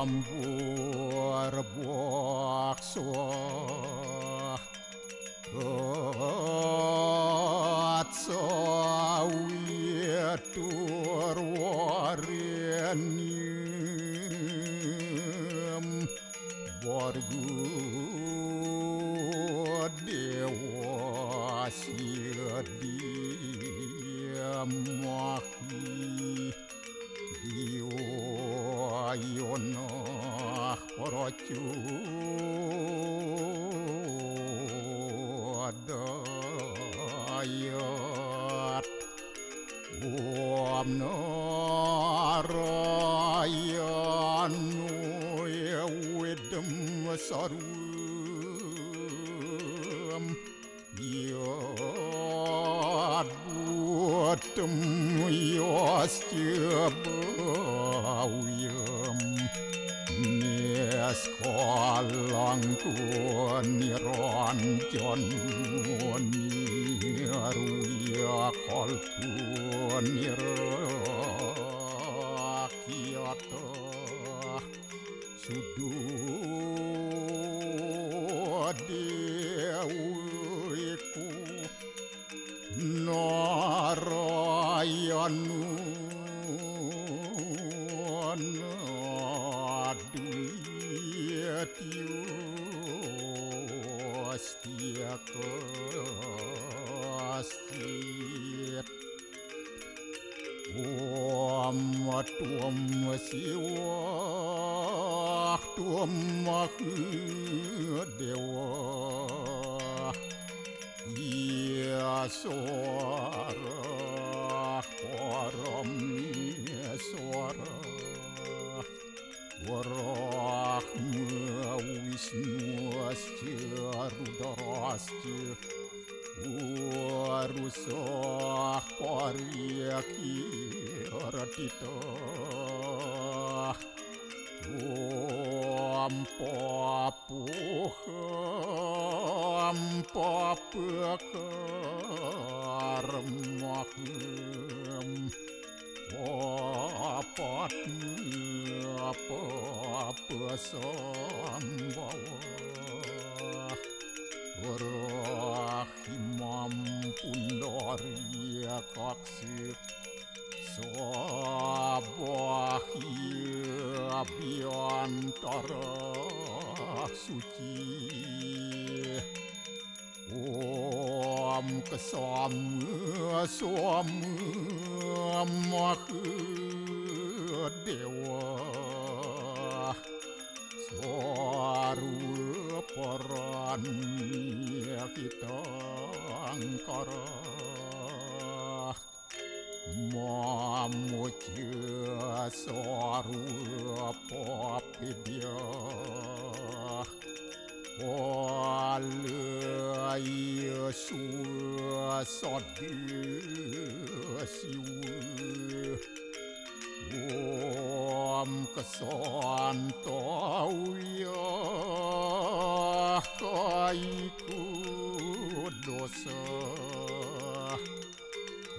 Ambur-bokso Atsawitur warenyem Borgu dewa sidiamahi Diwa porocu adayat Om narayanu ewedem sarum yad buatem yasjabawiyam Neskolangku niranjan niruya kalku nirakyata sudodewiku narayanu Astia kastit Om tuam siwa tuam dewa Ia suara param suara Warahma Wisnu asca Rudrasca Warusah Paryaki Ratita Om Papuham Papakarmaham Papatnya apa sambawa Rahimam pundaria kaksir Sabahia biantara suci Om kesama dewa Swaru perannya kita angkara Mamuja swaru papidya Wala Yesu sadesiwa Om kesantauya kaiku dosa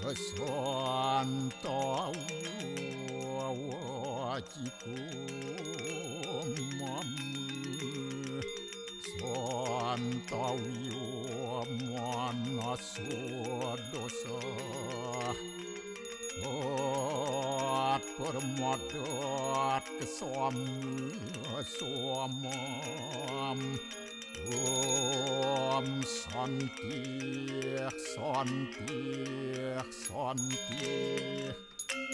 Kesantauya wajiku mamu Santauya manasu dosa Permadat kesamam Om Santi Santi Santi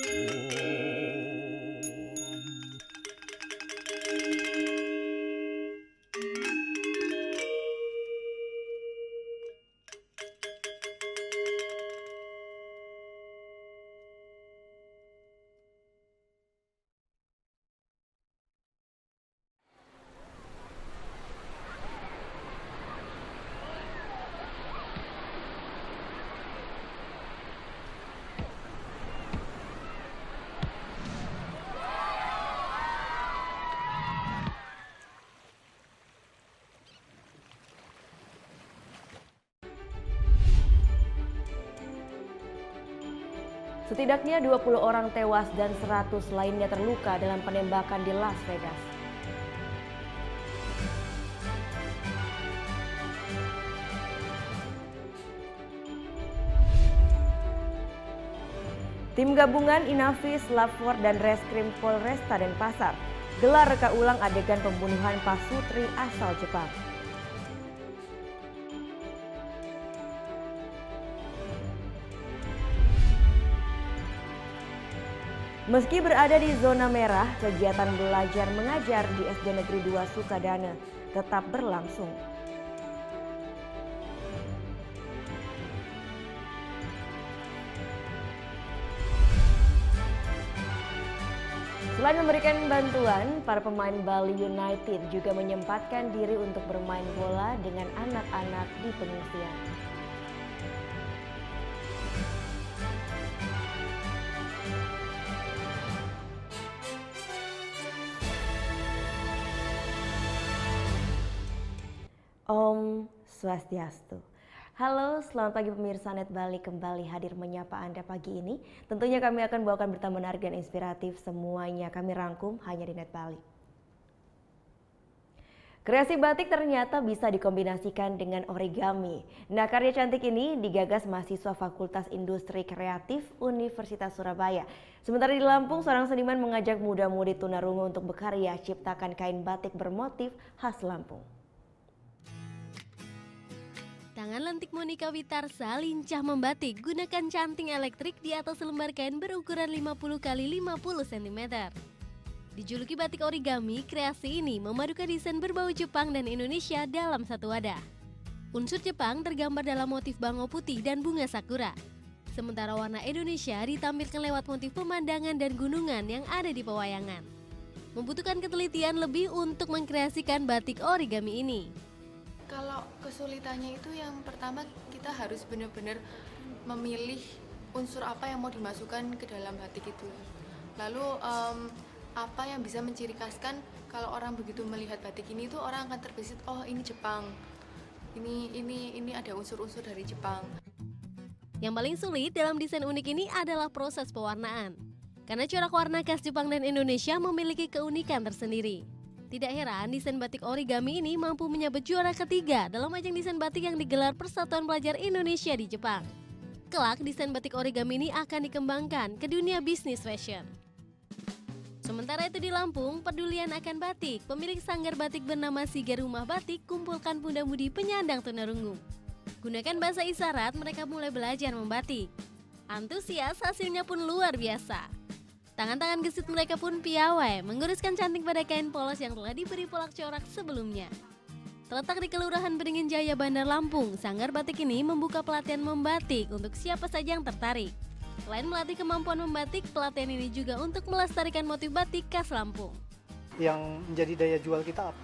Om Setidaknya 20 orang tewas dan 100 lainnya terluka dalam penembakan di Las Vegas. Tim gabungan Inavis, Lafor, dan Reskrim Polresta Denpasar gelar reka ulang adegan pembunuhan pasutri asal Jepang. Meski berada di zona merah, kegiatan belajar mengajar di SD Negeri 2 Sukadana tetap berlangsung. Selain memberikan bantuan, para pemain Bali United juga menyempatkan diri untuk bermain bola dengan anak-anak di pengungsian. Om Swastiastu. Halo, selamat pagi pemirsa Net Bali, kembali hadir menyapa Anda pagi ini. Tentunya kami akan bawakan berita menarik dan inspiratif, semuanya kami rangkum hanya di Net Bali. Kreasi batik ternyata bisa dikombinasikan dengan origami. Nah, karya cantik ini digagas mahasiswa Fakultas Industri Kreatif Universitas Surabaya. Sementara di Lampung, seorang seniman mengajak muda-mudi tunarungu untuk berkarya ciptakan kain batik bermotif khas Lampung. Tangan lentik Monica Witarsa lincah membatik gunakan canting elektrik di atas lembar kain berukuran 50 x 50 cm. Dijuluki batik origami, kreasi ini memadukan desain berbau Jepang dan Indonesia dalam satu wadah. Unsur Jepang tergambar dalam motif bango putih dan bunga sakura. Sementara warna Indonesia ditampilkan lewat motif pemandangan dan gunungan yang ada di pewayangan. Membutuhkan ketelitian lebih untuk mengkreasikan batik origami ini. Kalau kesulitannya itu yang pertama kita harus benar-benar memilih unsur apa yang mau dimasukkan ke dalam batik itu. Lalu apa yang bisa menciri khaskan kalau orang begitu melihat batik ini tuh orang akan terbesit, oh ini Jepang. Ini ada unsur-unsur dari Jepang. Yang paling sulit dalam desain unik ini adalah proses pewarnaan. Karena corak warna khas Jepang dan Indonesia memiliki keunikan tersendiri. Tidak heran desain batik origami ini mampu menyabet juara ketiga dalam ajang desain batik yang digelar Persatuan Pelajar Indonesia di Jepang. Kelak desain batik origami ini akan dikembangkan ke dunia bisnis fashion. Sementara itu di Lampung, pedulian akan batik, pemilik sanggar batik bernama Siga Rumah Batik kumpulkan muda-mudi penyandang tunarungu. Gunakan bahasa isyarat mereka mulai belajar membatik. Antusias hasilnya pun luar biasa. Tangan-tangan gesit mereka pun piawai menguruskan cantik pada kain polos yang telah diberi polak corak sebelumnya. Terletak di Kelurahan Beringin Jaya, Bandar Lampung, sanggar batik ini membuka pelatihan membatik untuk siapa saja yang tertarik. Selain melatih kemampuan membatik, pelatihan ini juga untuk melestarikan motif batik khas Lampung. Yang menjadi daya jual kita apa?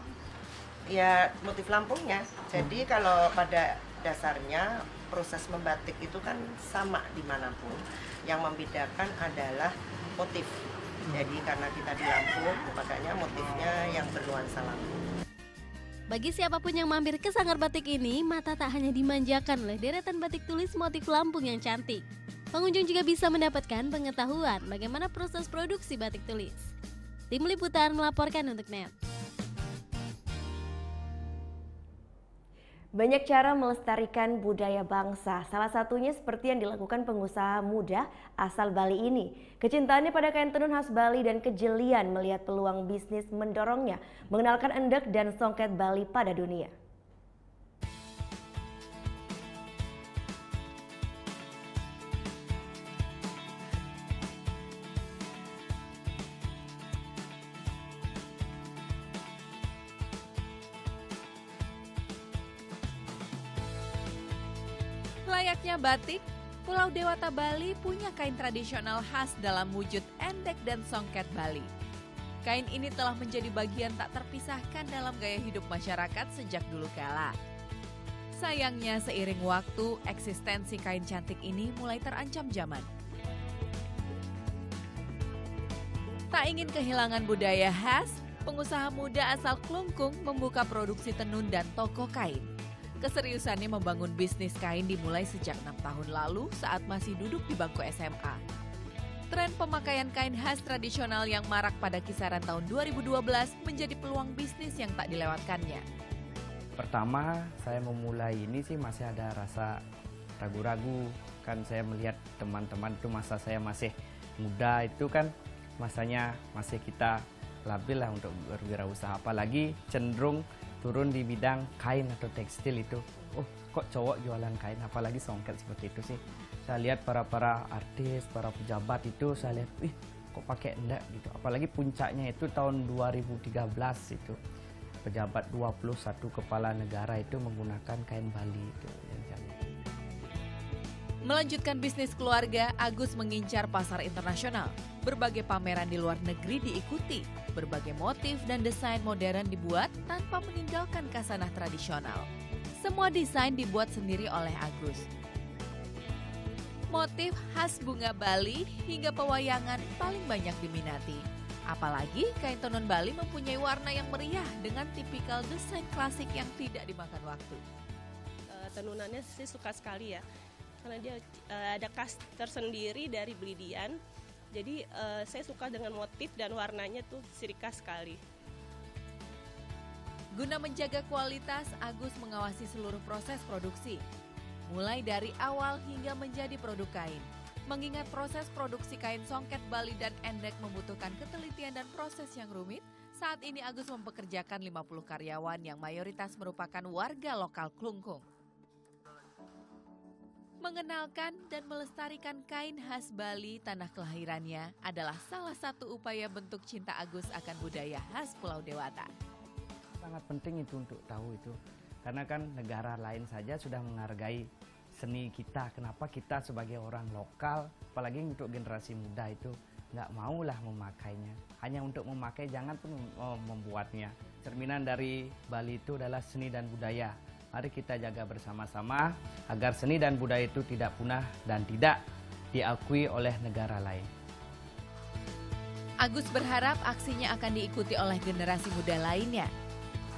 Ya, motif Lampungnya. Jadi kalau pada dasarnya proses membatik itu kan sama dimanapun. Yang membedakan adalah motif. Jadi karena kita di Lampung, makanya motifnya yang bernuansa Lampung. Bagi siapapun yang mampir ke sanggar batik ini, mata tak hanya dimanjakan oleh deretan batik tulis motif Lampung yang cantik. Pengunjung juga bisa mendapatkan pengetahuan bagaimana proses produksi batik tulis. Tim Liputan melaporkan untuk NET. Banyak cara melestarikan budaya bangsa, salah satunya seperti yang dilakukan pengusaha muda asal Bali ini. Kecintaannya pada kain tenun khas Bali dan kejelian melihat peluang bisnis mendorongnya mengenalkan endek dan songket Bali pada dunia. Layaknya batik, Pulau Dewata Bali punya kain tradisional khas dalam wujud endek dan songket Bali. Kain ini telah menjadi bagian tak terpisahkan dalam gaya hidup masyarakat sejak dulu kala. Sayangnya seiring waktu, eksistensi kain cantik ini mulai terancam zaman. Tak ingin kehilangan budaya khas, pengusaha muda asal Klungkung membuka produksi tenun dan toko kain. Keseriusannya membangun bisnis kain dimulai sejak 6 tahun lalu saat masih duduk di bangku SMA. Tren pemakaian kain khas tradisional yang marak pada kisaran tahun 2012 menjadi peluang bisnis yang tak dilewatkannya. Pertama, saya memulai ini sih masih ada rasa ragu-ragu. Kan saya melihat teman-teman itu masa saya masih muda itu kan masanya masih kita labil lah untuk berwirausaha, apalagi cenderung turun di bidang kain atau tekstil itu. Oh, kok cowok jualan kain, apalagi songket seperti itu sih. Saya lihat para artis, para pejabat itu saya lihat, kok pakai enggak gitu. Apalagi puncaknya itu tahun 2013 itu. Pejabat 21 kepala negara itu menggunakan kain Bali itu yang saya lihat. Melanjutkan bisnis keluarga, Agus mengincar pasar internasional. Berbagai pameran di luar negeri diikuti, berbagai motif dan desain modern dibuat tanpa meninggalkan khasanah tradisional. Semua desain dibuat sendiri oleh Agus. Motif khas bunga Bali hingga pewayangan paling banyak diminati. Apalagi kain tenun Bali mempunyai warna yang meriah dengan tipikal desain klasik yang tidak dimakan waktu. Tenunannya sih suka sekali ya, karena dia ada khas tersendiri dari Belidian. Jadi saya suka dengan motif dan warnanya tuh ciri khas sekali. Guna menjaga kualitas, Agus mengawasi seluruh proses produksi, mulai dari awal hingga menjadi produk kain. Mengingat proses produksi kain songket Bali dan endek membutuhkan ketelitian dan proses yang rumit, saat ini Agus mempekerjakan 50 karyawan yang mayoritas merupakan warga lokal Klungkung. Mengenalkan dan melestarikan kain khas Bali tanah kelahirannya adalah salah satu upaya bentuk cinta Agus akan budaya khas Pulau Dewata. Sangat penting itu untuk tahu itu, karena kan negara lain saja sudah menghargai seni kita. Kenapa kita sebagai orang lokal, apalagi untuk generasi muda itu nggak maulah memakainya. Hanya untuk memakai, jangan pun membuatnya. Cerminan dari Bali itu adalah seni dan budaya. Mari kita jaga bersama-sama agar seni dan budaya itu tidak punah dan tidak diakui oleh negara lain. Agus berharap aksinya akan diikuti oleh generasi muda lainnya.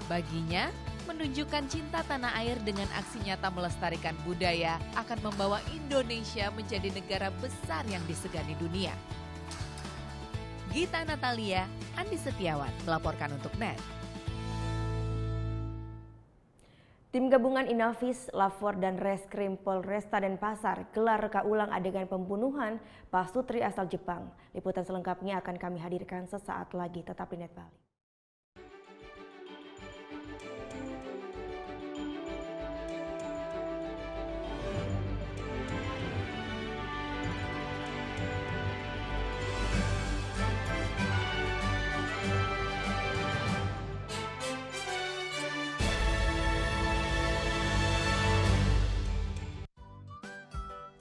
Baginya, menunjukkan cinta tanah air dengan aksi nyata melestarikan budaya akan membawa Indonesia menjadi negara besar yang disegani dunia. Gita Natalia, Andi Setiawan melaporkan untuk NET. Tim gabungan Inavis, Lafor, dan Reskrim Polresta Denpasar gelar reka ulang adegan pembunuhan pasutri asal Jepang. Liputan selengkapnya akan kami hadirkan sesaat lagi, tetap di NET Bali.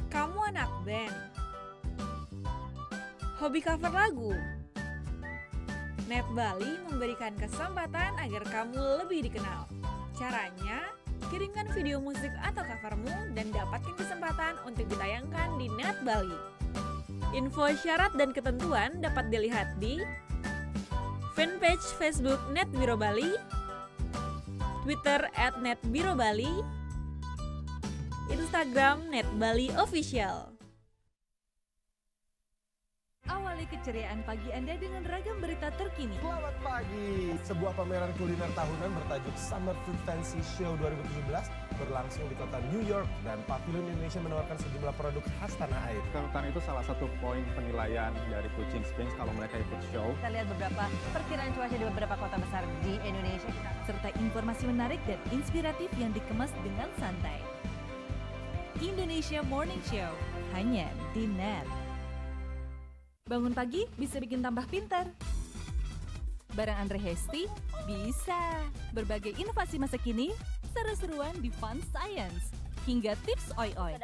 Kamu anak band, hobi cover lagu. NET Bali memberikan kesempatan agar kamu lebih dikenal. Caranya, kirimkan video musik atau covermu dan dapatkan kesempatan untuk ditayangkan di NET Bali. Info syarat dan ketentuan dapat dilihat di fanpage Facebook NET Biro Bali, Twitter @NETBiroBali, Instagram NET Bali Official. Awali keceriaan pagi Anda dengan ragam berita terkini. Selamat pagi. Sebuah pameran kuliner tahunan bertajuk Summer Food Fancy Show 2017 berlangsung di kota New York dan Pavilion Indonesia menawarkan sejumlah produk khas tanah air. Karena itu salah satu poin penilaian dari Kuching Springs kalau mereka ikut show. Kita lihat beberapa perkiraan cuaca di beberapa kota besar di Indonesia. Serta informasi menarik dan inspiratif yang dikemas dengan santai. Indonesia Morning Show, hanya di NET. Bangun pagi bisa bikin tambah pintar. Bareng Andre Hesti, bisa. Berbagai inovasi masa kini, seru-seruan di Fun Science, hingga tips oi-oi.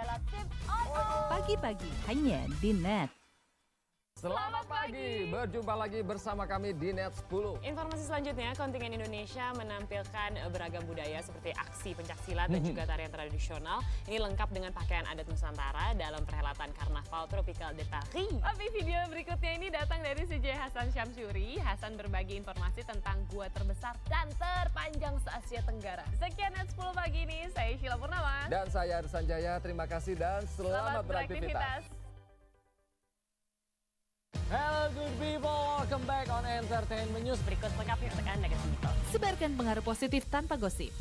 Pagi-pagi, hanya di NET. Selamat pagi, berjumpa lagi bersama kami di NET 10. Informasi selanjutnya, kontingen Indonesia menampilkan beragam budaya seperti aksi pencaksilat dan juga tarian tradisional. Ini lengkap dengan pakaian adat Nusantara dalam perhelatan Karnaval Tropical de Paris. Tapi video berikutnya ini datang dari CJ Hasan Syamsuri. Hasan berbagi informasi tentang gua terbesar dan terpanjang se-Asia Tenggara. Sekian NET 10 pagi ini, saya Sheila Purnama. Dan saya Arsan Jaya, terima kasih dan selamat beraktivitas. Hello good people, welcome back on Entertainment News. Berikut lengkapnya untuk Anda, guys. Sebarkan pengaruh positif tanpa gosip.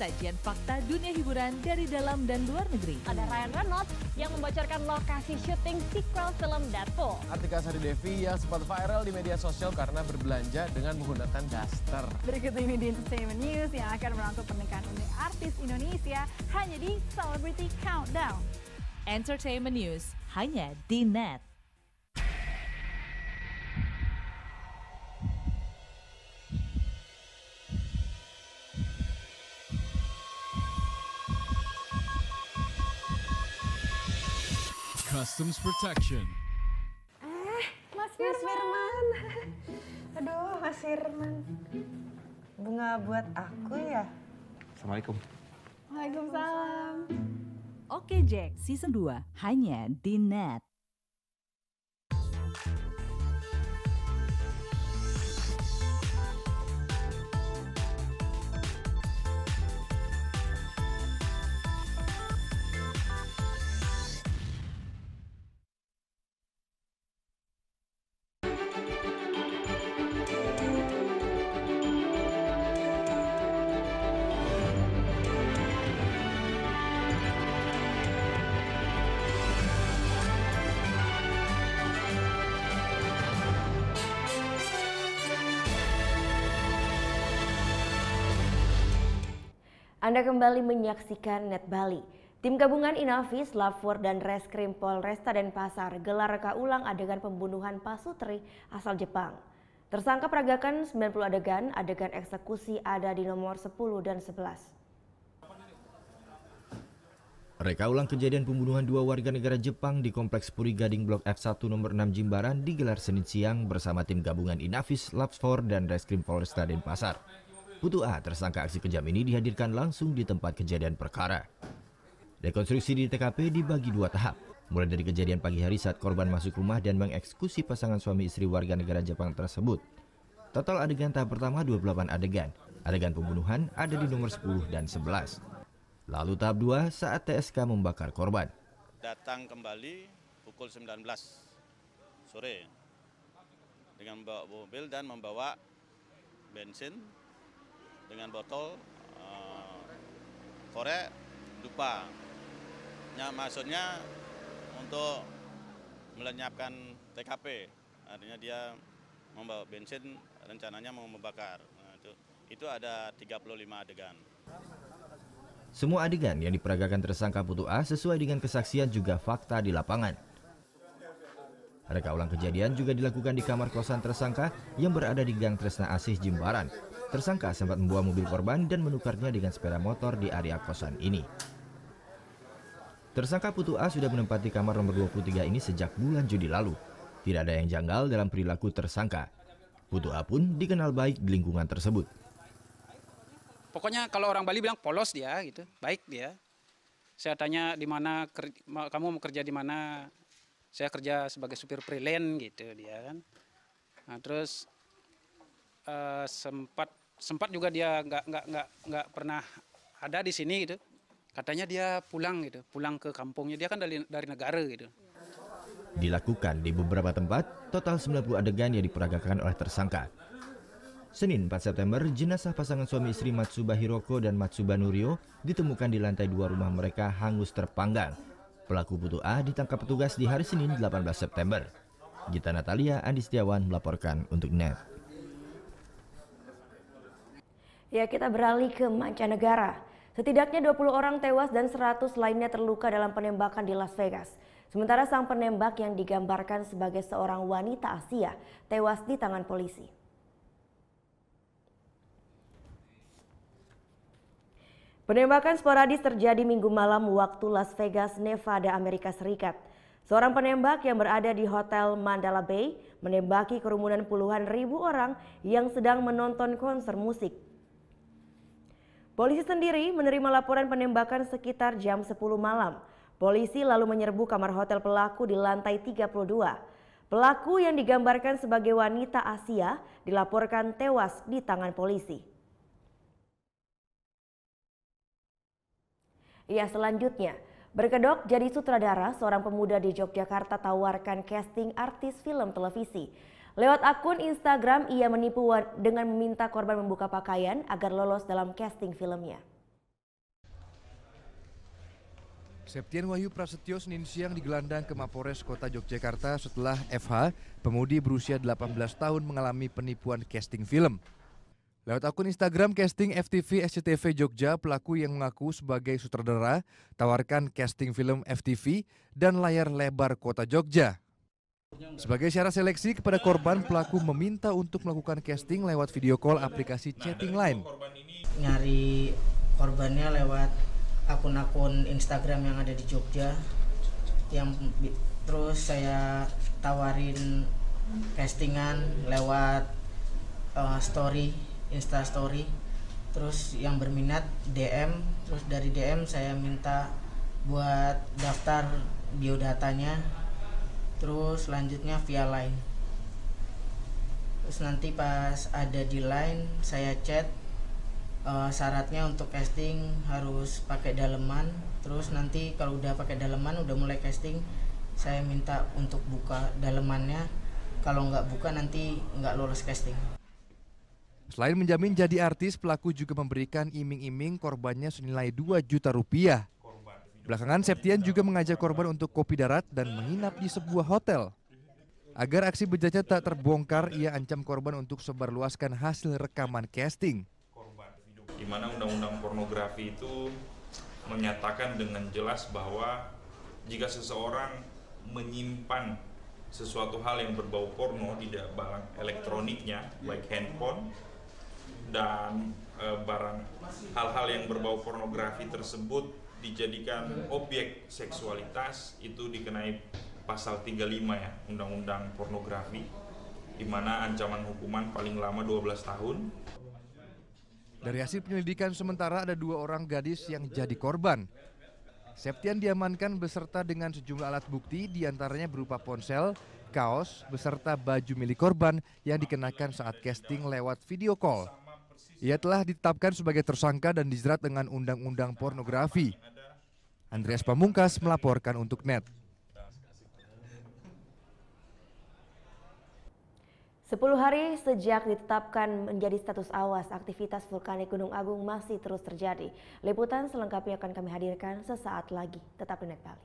sajian fakta dunia hiburan dari dalam dan luar negeri. Ada Ryan Reynolds yang membocorkan lokasi syuting sequel film Deadpool. Artika Sari Devi yang sempat viral di media sosial karena berbelanja dengan menggunakan daster. Berikut ini di Entertainment News yang akan merangkum pernikahan unik artis Indonesia hanya di Celebrity Countdown. Entertainment News hanya di Net. Customs Protection. Mas Firman. Aduh, Mas Firman. Bunga buat aku ya? Assalamualaikum. Waalaikumsalam. Oke Jack, Season 2 hanya di Net. Anda kembali menyaksikan Net Bali. Tim gabungan Inavis, Lapfor, dan Reskrim Polresta Denpasar gelar reka ulang adegan pembunuhan pasutri asal Jepang. Tersangka peragakan 90 adegan eksekusi ada di nomor 10 dan 11. Reka ulang kejadian pembunuhan dua warga negara Jepang di Kompleks Puri Gading Blok F1 nomor 6 Jimbaran digelar Senin siang bersama tim gabungan Inavis, Lapfor, dan Reskrim Polresta Denpasar. Putu A, tersangka aksi kejam ini dihadirkan langsung di tempat kejadian perkara. Rekonstruksi di TKP dibagi dua tahap, mulai dari kejadian pagi hari saat korban masuk rumah dan mengeksekusi pasangan suami istri warga negara Jepang tersebut. Total adegan tahap pertama 28 adegan. Adegan pembunuhan ada di nomor 10 dan 11. Lalu tahap 2 saat TSK membakar korban. Datang kembali pukul 19 sore dengan membawa mobil dan membawa bensin dengan botol korek dupa. Maksudnya untuk melenyapkan TKP, artinya dia membawa bensin, rencananya mau membakar. Nah, itu ada 35 adegan. Semua adegan yang diperagakan tersangka Putu A sesuai dengan kesaksian juga fakta di lapangan. Reka ulang kejadian juga dilakukan di kamar kosan tersangka yang berada di Gang Tresna Asih, Jimbaran. Tersangka sempat membawa mobil korban dan menukarnya dengan sepeda motor di area kosan ini. Tersangka Putu A sudah menempati kamar nomor 23 ini sejak bulan Juli lalu. Tidak ada yang janggal dalam perilaku tersangka. Putu A pun dikenal baik di lingkungan tersebut. Pokoknya kalau orang Bali bilang polos dia gitu, baik dia. Saya tanya di mana kamu mau kerja di mana? Saya kerja sebagai supir freelance gitu dia kan. Nah, terus sempat juga dia nggak pernah ada di sini gitu. Katanya dia pulang gitu, pulang ke kampungnya. Dia kan dari negara gitu. Dilakukan di beberapa tempat, total 90 adegan yang diperagakan oleh tersangka. Senin 4 September, jenazah pasangan suami istri Matsuba Hiroko dan Matsuba Nurio ditemukan di lantai 2 rumah mereka hangus terpanggang. Pelaku Putu A ditangkap petugas di hari Senin 18 September. Gita Natalia, Andi Setiawan melaporkan untuk Net. Ya, kita beralih ke mancanegara. Setidaknya 20 orang tewas dan 100 lainnya terluka dalam penembakan di Las Vegas. Sementara sang penembak yang digambarkan sebagai seorang wanita Asia tewas di tangan polisi. Penembakan sporadis terjadi Minggu malam waktu Las Vegas, Nevada, Amerika Serikat. Seorang penembak yang berada di Hotel Mandala Bay menembaki kerumunan puluhan ribu orang yang sedang menonton konser musik. Polisi sendiri menerima laporan penembakan sekitar jam 10 malam. Polisi lalu menyerbu kamar hotel pelaku di lantai 32. Pelaku yang digambarkan sebagai wanita Asia dilaporkan tewas di tangan polisi. Ya, selanjutnya, berkedok jadi sutradara, seorang pemuda di Yogyakarta tawarkan casting artis film televisi. Lewat akun Instagram, ia menipu dengan meminta korban membuka pakaian agar lolos dalam casting filmnya. Septian Wahyu Prasetyo Senin siang digelandang ke Mapores Kota Yogyakarta setelah FH, pemudi berusia 18 tahun mengalami penipuan casting film. Lewat akun Instagram casting FTV SCTV Jogja, pelaku yang mengaku sebagai sutradara tawarkan casting film FTV dan layar lebar Kota Jogja. Sebagai syarat seleksi kepada korban, pelaku meminta untuk melakukan casting lewat video call aplikasi chatting line. Nyari korbannya lewat akun-akun Instagram yang ada di Jogja, terus saya tawarin castingan lewat Insta story, terus yang berminat DM, terus dari DM saya minta buat daftar biodatanya, terus selanjutnya via line. Terus nanti pas ada di line saya chat, syaratnya untuk casting harus pakai daleman, terus nanti kalau udah pakai daleman udah mulai casting saya minta untuk buka dalemannya, kalau nggak buka nanti nggak lolos casting. Selain menjamin jadi artis, pelaku juga memberikan iming-iming korbannya senilai 2 juta rupiah. Belakangan Septian juga mengajak korban untuk kopi darat dan menginap di sebuah hotel. Agar aksi bejatnya tak terbongkar, ia ancam korban untuk sebarluaskan hasil rekaman casting. Di mana undang-undang pornografi itu menyatakan dengan jelas bahwa jika seseorang menyimpan sesuatu hal yang berbau porno di barang elektroniknya, baik handphone dan hal-hal yang berbau pornografi tersebut dijadikan objek seksualitas, itu dikenai pasal 35 ya, Undang-Undang Pornografi, di mana ancaman hukuman paling lama 12 tahun. Dari hasil penyelidikan sementara ada 2 orang gadis yang jadi korban. Septian diamankan beserta dengan sejumlah alat bukti, diantaranya berupa ponsel, kaos, beserta baju milik korban yang dikenakan saat casting lewat video call. Ia telah ditetapkan sebagai tersangka dan dijerat dengan Undang-Undang Pornografi. Andreas Pamungkas melaporkan untuk NET. 10 hari sejak ditetapkan menjadi status awas, aktivitas vulkanik Gunung Agung masih terus terjadi. Liputan selengkapnya akan kami hadirkan sesaat lagi. Tetap di NET Bali.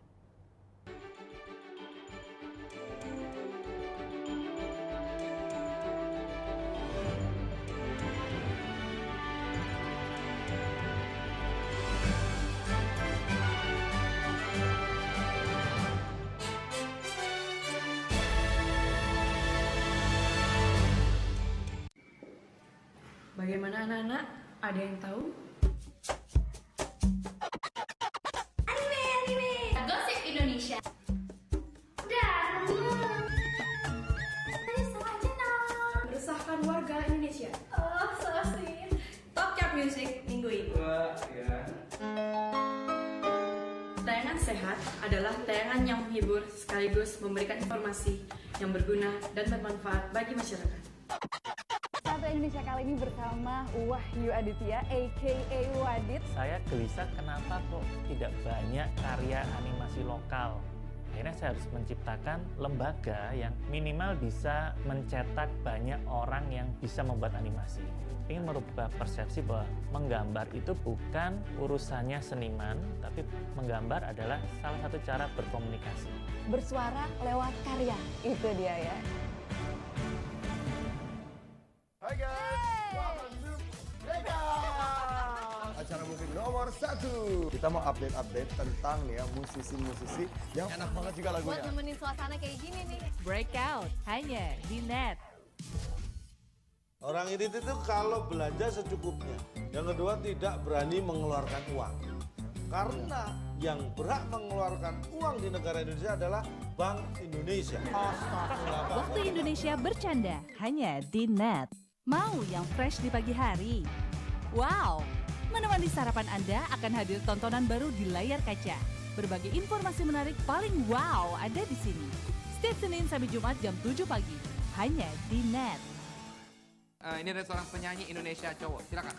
Bagaimana anak-anak? Ada yang tahu? Anime! Gosip Indonesia. Meresahkan warga Indonesia. Oh, so sweet. Top Chart Music minggu ini. Tayangan sehat adalah tayangan yang menghibur sekaligus memberikan informasi yang berguna dan bermanfaat bagi masyarakat. Indonesia kali ini bersama Wahyu Aditya aka Wadit. Saya gelisah kenapa kok tidak banyak karya animasi lokal. Akhirnya saya harus menciptakan lembaga yang minimal bisa mencetak banyak orang yang bisa membuat animasi. Ingin merubah persepsi bahwa menggambar itu bukan urusannya seniman, tapi menggambar adalah salah satu cara berkomunikasi. Bersuara lewat karya, itu dia ya. Hai guys, welcome to Breakout, acara musik nomor 1. Kita mau update tentang ya musisi-musisi yang enak banget juga lagunya. Buat nemenin suasana kayak gini nih. Breakout hanya di NET. Orang ini tuh kalau belanja secukupnya. Yang kedua tidak berani mengeluarkan uang. Karena yang berhak mengeluarkan uang di negara Indonesia adalah Bank Indonesia. Waktu Indonesia bercanda hanya di NET. Mau yang fresh di pagi hari? Wow, menemani sarapan Anda akan hadir tontonan baru di layar kaca. Berbagai informasi menarik paling wow ada di sini. Setiap Senin sampai Jumat jam 7 pagi, hanya di NET. Ini ada seorang penyanyi Indonesia cowok, silakan.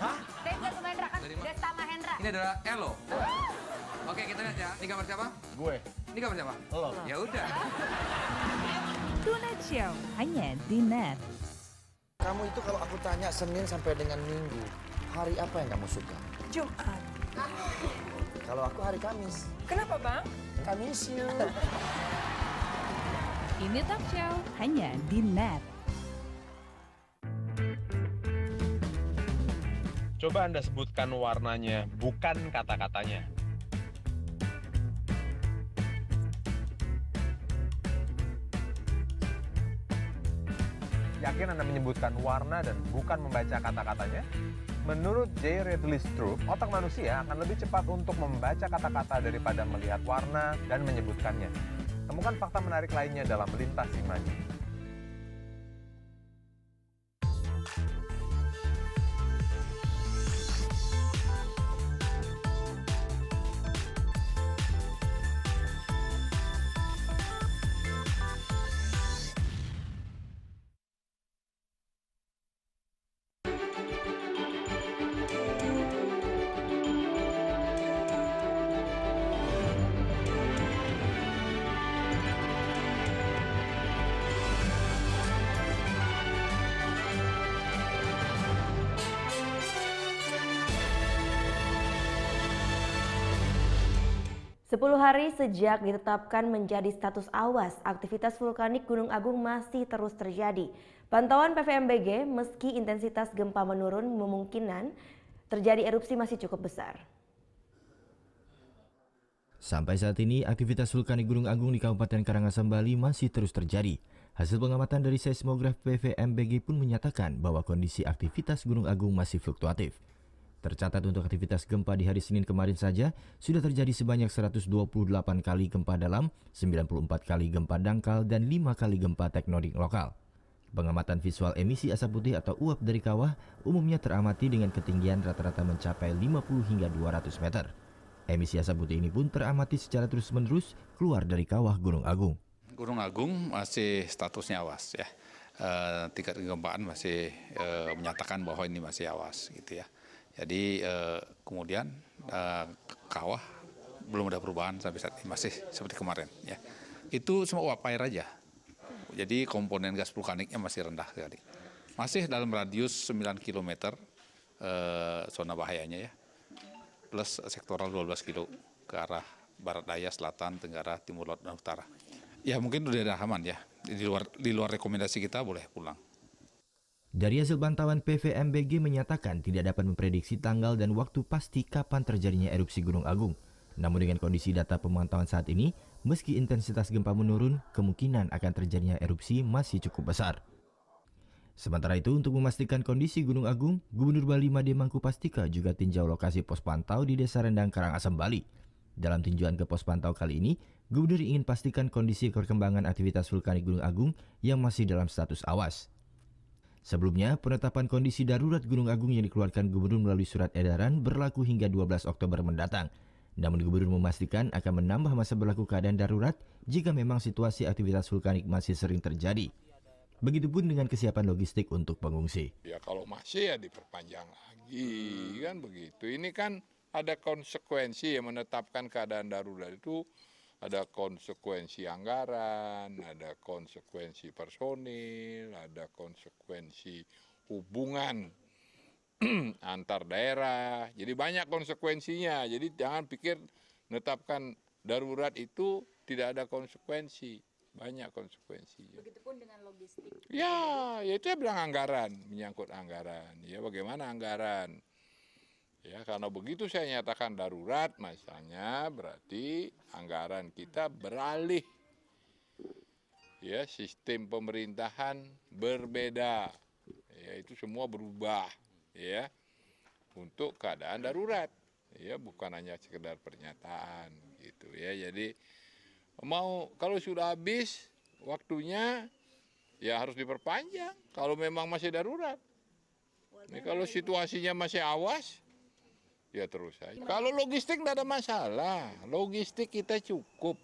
Hah? Desta Mahendra kan? Desta Mahendra. Ini adalah Elo. Oke, kita lihat ya. Ini gambar siapa? Gue. Ini gambar siapa? Lo. Ya udah. Tonight Show hanya di NET. Kamu itu kalau aku tanya Senin sampai dengan Minggu, hari apa yang kamu suka? Jumat. Kalau aku hari Kamis. Kenapa, Bang? Kamis you. Ini Talk Show hanya di NET. Coba Anda sebutkan warnanya, bukan kata-katanya. Yakin Anda menyebutkan warna dan bukan membaca kata-katanya? Menurut J. Ridley Stroop, otak manusia akan lebih cepat untuk membaca kata-kata daripada melihat warna dan menyebutkannya. Temukan fakta menarik lainnya dalam Lintas Imaji. Sepuluh hari sejak ditetapkan menjadi status awas, aktivitas vulkanik Gunung Agung masih terus terjadi. Pantauan PVMBG, meski intensitas gempa menurun, memungkinan terjadi erupsi masih cukup besar. Sampai saat ini, aktivitas vulkanik Gunung Agung di Kabupaten Karangasem, Bali masih terus terjadi. Hasil pengamatan dari seismograf PVMBG pun menyatakan bahwa kondisi aktivitas Gunung Agung masih fluktuatif. Tercatat untuk aktivitas gempa di hari Senin kemarin saja, sudah terjadi sebanyak 128 kali gempa dalam, 94 kali gempa dangkal, dan 5 kali gempa tektonik lokal. Pengamatan visual emisi asap putih atau uap dari kawah umumnya teramati dengan ketinggian rata-rata mencapai 50 hingga 200 meter. Emisi asap putih ini pun teramati secara terus-menerus keluar dari kawah Gunung Agung. Gunung Agung masih statusnya awas ya. Tingkat kegempaan masih menyatakan bahwa ini masih awas gitu ya. Jadi kemudian kawah belum ada perubahan sampai saat ini, masih seperti kemarin ya. Itu semua uap air aja. Jadi komponen gas vulkaniknya masih rendah sekali. Masih dalam radius 9 km zona bahayanya ya. Plus sektoral 12 kilo ke arah barat daya, selatan, tenggara, timur laut, dan utara. Ya mungkin udah aman ya. Di luar rekomendasi kita boleh pulang. Dari hasil pantauan PVMBG menyatakan tidak dapat memprediksi tanggal dan waktu pasti kapan terjadinya erupsi Gunung Agung. Namun dengan kondisi data pemantauan saat ini, meski intensitas gempa menurun, kemungkinan akan terjadinya erupsi masih cukup besar. Sementara itu, untuk memastikan kondisi Gunung Agung, Gubernur Bali Made Mangkupastika juga tinjau lokasi pos pantau di Desa Rendang, Karangasem, Bali. Dalam tinjauan ke pos pantau kali ini, Gubernur ingin pastikan kondisi perkembangan aktivitas vulkanik Gunung Agung yang masih dalam status awas. Sebelumnya, penetapan kondisi darurat Gunung Agung yang dikeluarkan Gubernur melalui surat edaran berlaku hingga 12 Oktober mendatang. Namun Gubernur memastikan akan menambah masa berlaku keadaan darurat jika memang situasi aktivitas vulkanik masih sering terjadi. Begitupun dengan kesiapan logistik untuk pengungsi. Ya kalau masih ya diperpanjang lagi, kan begitu. Ini kan ada konsekuensi yang menetapkan keadaan darurat itu. Ada konsekuensi anggaran, ada konsekuensi personil, ada konsekuensi hubungan antar daerah. Jadi banyak konsekuensinya. Jadi jangan pikir menetapkan darurat itu tidak ada konsekuensi. Banyak konsekuensinya. Begitupun dengan logistik. Ya itu ya bilang anggaran, menyangkut anggaran. Ya bagaimana anggaran? Ya, karena begitu saya nyatakan darurat, misalnya berarti anggaran kita beralih. Ya, sistem pemerintahan berbeda. Ya, itu semua berubah, ya. Untuk keadaan darurat. Ya, bukan hanya sekedar pernyataan gitu ya. Jadi kalau sudah habis waktunya ya harus diperpanjang kalau memang masih darurat. Ini kalau situasinya masih awas ya terus saja. Kalau logistik tidak ada masalah. Logistik kita cukup.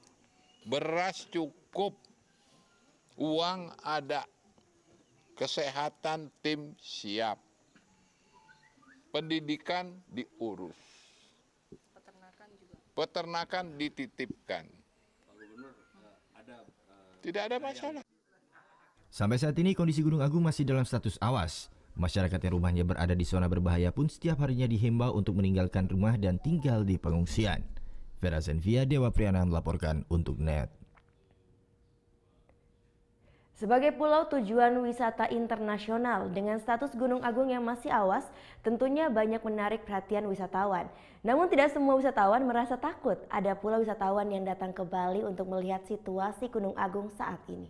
Beras cukup. Uang ada. Kesehatan tim siap. Pendidikan diurus. Peternakan dititipkan. Tidak ada masalah. Sampai saat ini kondisi Gunung Agung masih dalam status awas. Masyarakat yang rumahnya berada di zona berbahaya pun setiap harinya dihimbau untuk meninggalkan rumah dan tinggal di pengungsian. Vera Zenvia, Dewa Priana melaporkan untuk NET. Sebagai pulau tujuan wisata internasional dengan status Gunung Agung yang masih awas, tentunya banyak menarik perhatian wisatawan. Namun tidak semua wisatawan merasa takut. Ada pula wisatawan yang datang ke Bali untuk melihat situasi Gunung Agung saat ini.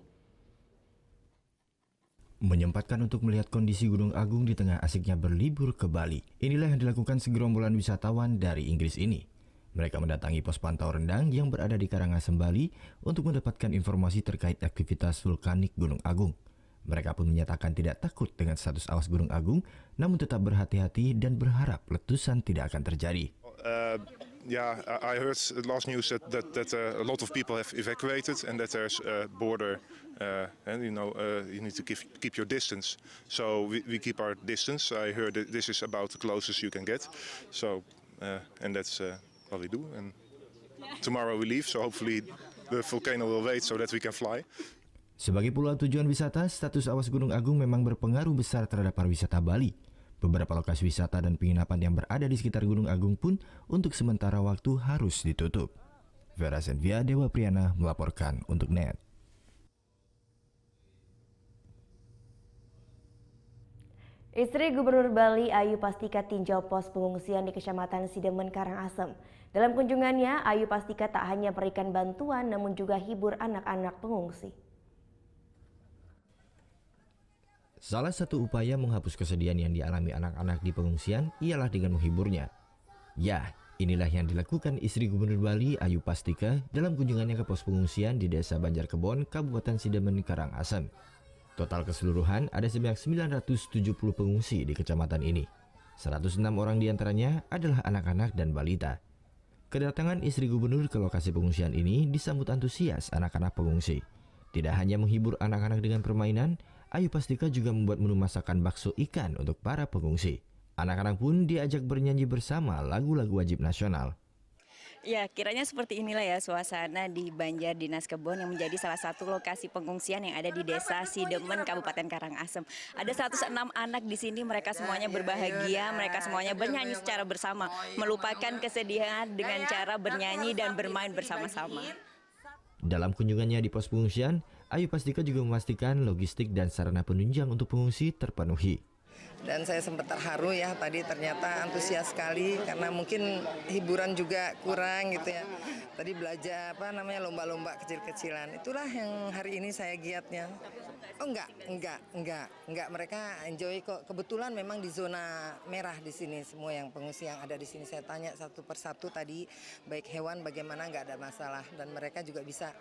Menyempatkan untuk melihat kondisi Gunung Agung di tengah asiknya berlibur ke Bali. Inilah yang dilakukan segerombolan wisatawan dari Inggris ini. Mereka mendatangi pos pantau rendang yang berada di Karangasem, Bali untuk mendapatkan informasi terkait aktivitas vulkanik Gunung Agung. Mereka pun menyatakan tidak takut dengan status awas Gunung Agung, namun tetap berhati-hati dan berharap letusan tidak akan terjadi. Yeah, I heard last news that a lot of people have evacuated and that there's a border, and you need to keep your distance. So we keep our distance. I heard that this is about the closest you can get. So and that's what we do. And tomorrow we leave. So hopefully the volcano will wait so that we can fly. Sebagai pulau tujuan wisata, status awas Gunung Agung memang berpengaruh besar terhadap pariwisata Bali. Beberapa lokasi wisata dan penginapan yang berada di sekitar Gunung Agung pun untuk sementara waktu harus ditutup. Vera Zenvia, Dewa Priana melaporkan untuk NET. Istri Gubernur Bali Ayu Pastika tinjau pos pengungsian di Kecamatan Sidemen, Karangasem. Dalam kunjungannya, Ayu Pastika tak hanya berikan bantuan namun juga hibur anak-anak pengungsi. Salah satu upaya menghapus kesedihan yang dialami anak-anak di pengungsian ialah dengan menghiburnya. Ya, inilah yang dilakukan istri Gubernur Bali Ayu Pastika dalam kunjungannya ke pos pengungsian di Desa Banjarkebon, Kabupaten Sidemen, Karangasem. Total keseluruhan ada sebanyak 970 pengungsi di kecamatan ini. 106 orang diantaranya adalah anak-anak dan balita. Kedatangan istri Gubernur ke lokasi pengungsian ini disambut antusias anak-anak pengungsi. Tidak hanya menghibur anak-anak dengan permainan, Ayu Pastika juga membuat menu masakan bakso ikan untuk para pengungsi. Anak-anak pun diajak bernyanyi bersama lagu-lagu wajib nasional. Ya, kiranya seperti inilah ya suasana di Banjar Dinas Kebon yang menjadi salah satu lokasi pengungsian yang ada di Desa Sidemen, Kabupaten Karangasem. Ada 106 anak di sini, mereka semuanya berbahagia, mereka semuanya bernyanyi secara bersama, melupakan kesedihan dengan cara bernyanyi dan bermain bersama-sama. Dalam kunjungannya di pos pengungsian, Ayu Pastika juga memastikan logistik dan sarana penunjang untuk pengungsi terpenuhi. Dan saya sempat terharu ya, tadi ternyata antusias sekali karena mungkin hiburan juga kurang gitu ya. Tadi belajar lomba-lomba kecil-kecilan. Itulah yang hari ini saya giatnya. Oh enggak. Mereka enjoy kok. Kebetulan memang di zona merah di sini semua yang pengungsi yang ada di sini. Saya tanya satu persatu tadi, baik hewan bagaimana, nggak ada masalah dan mereka juga bisa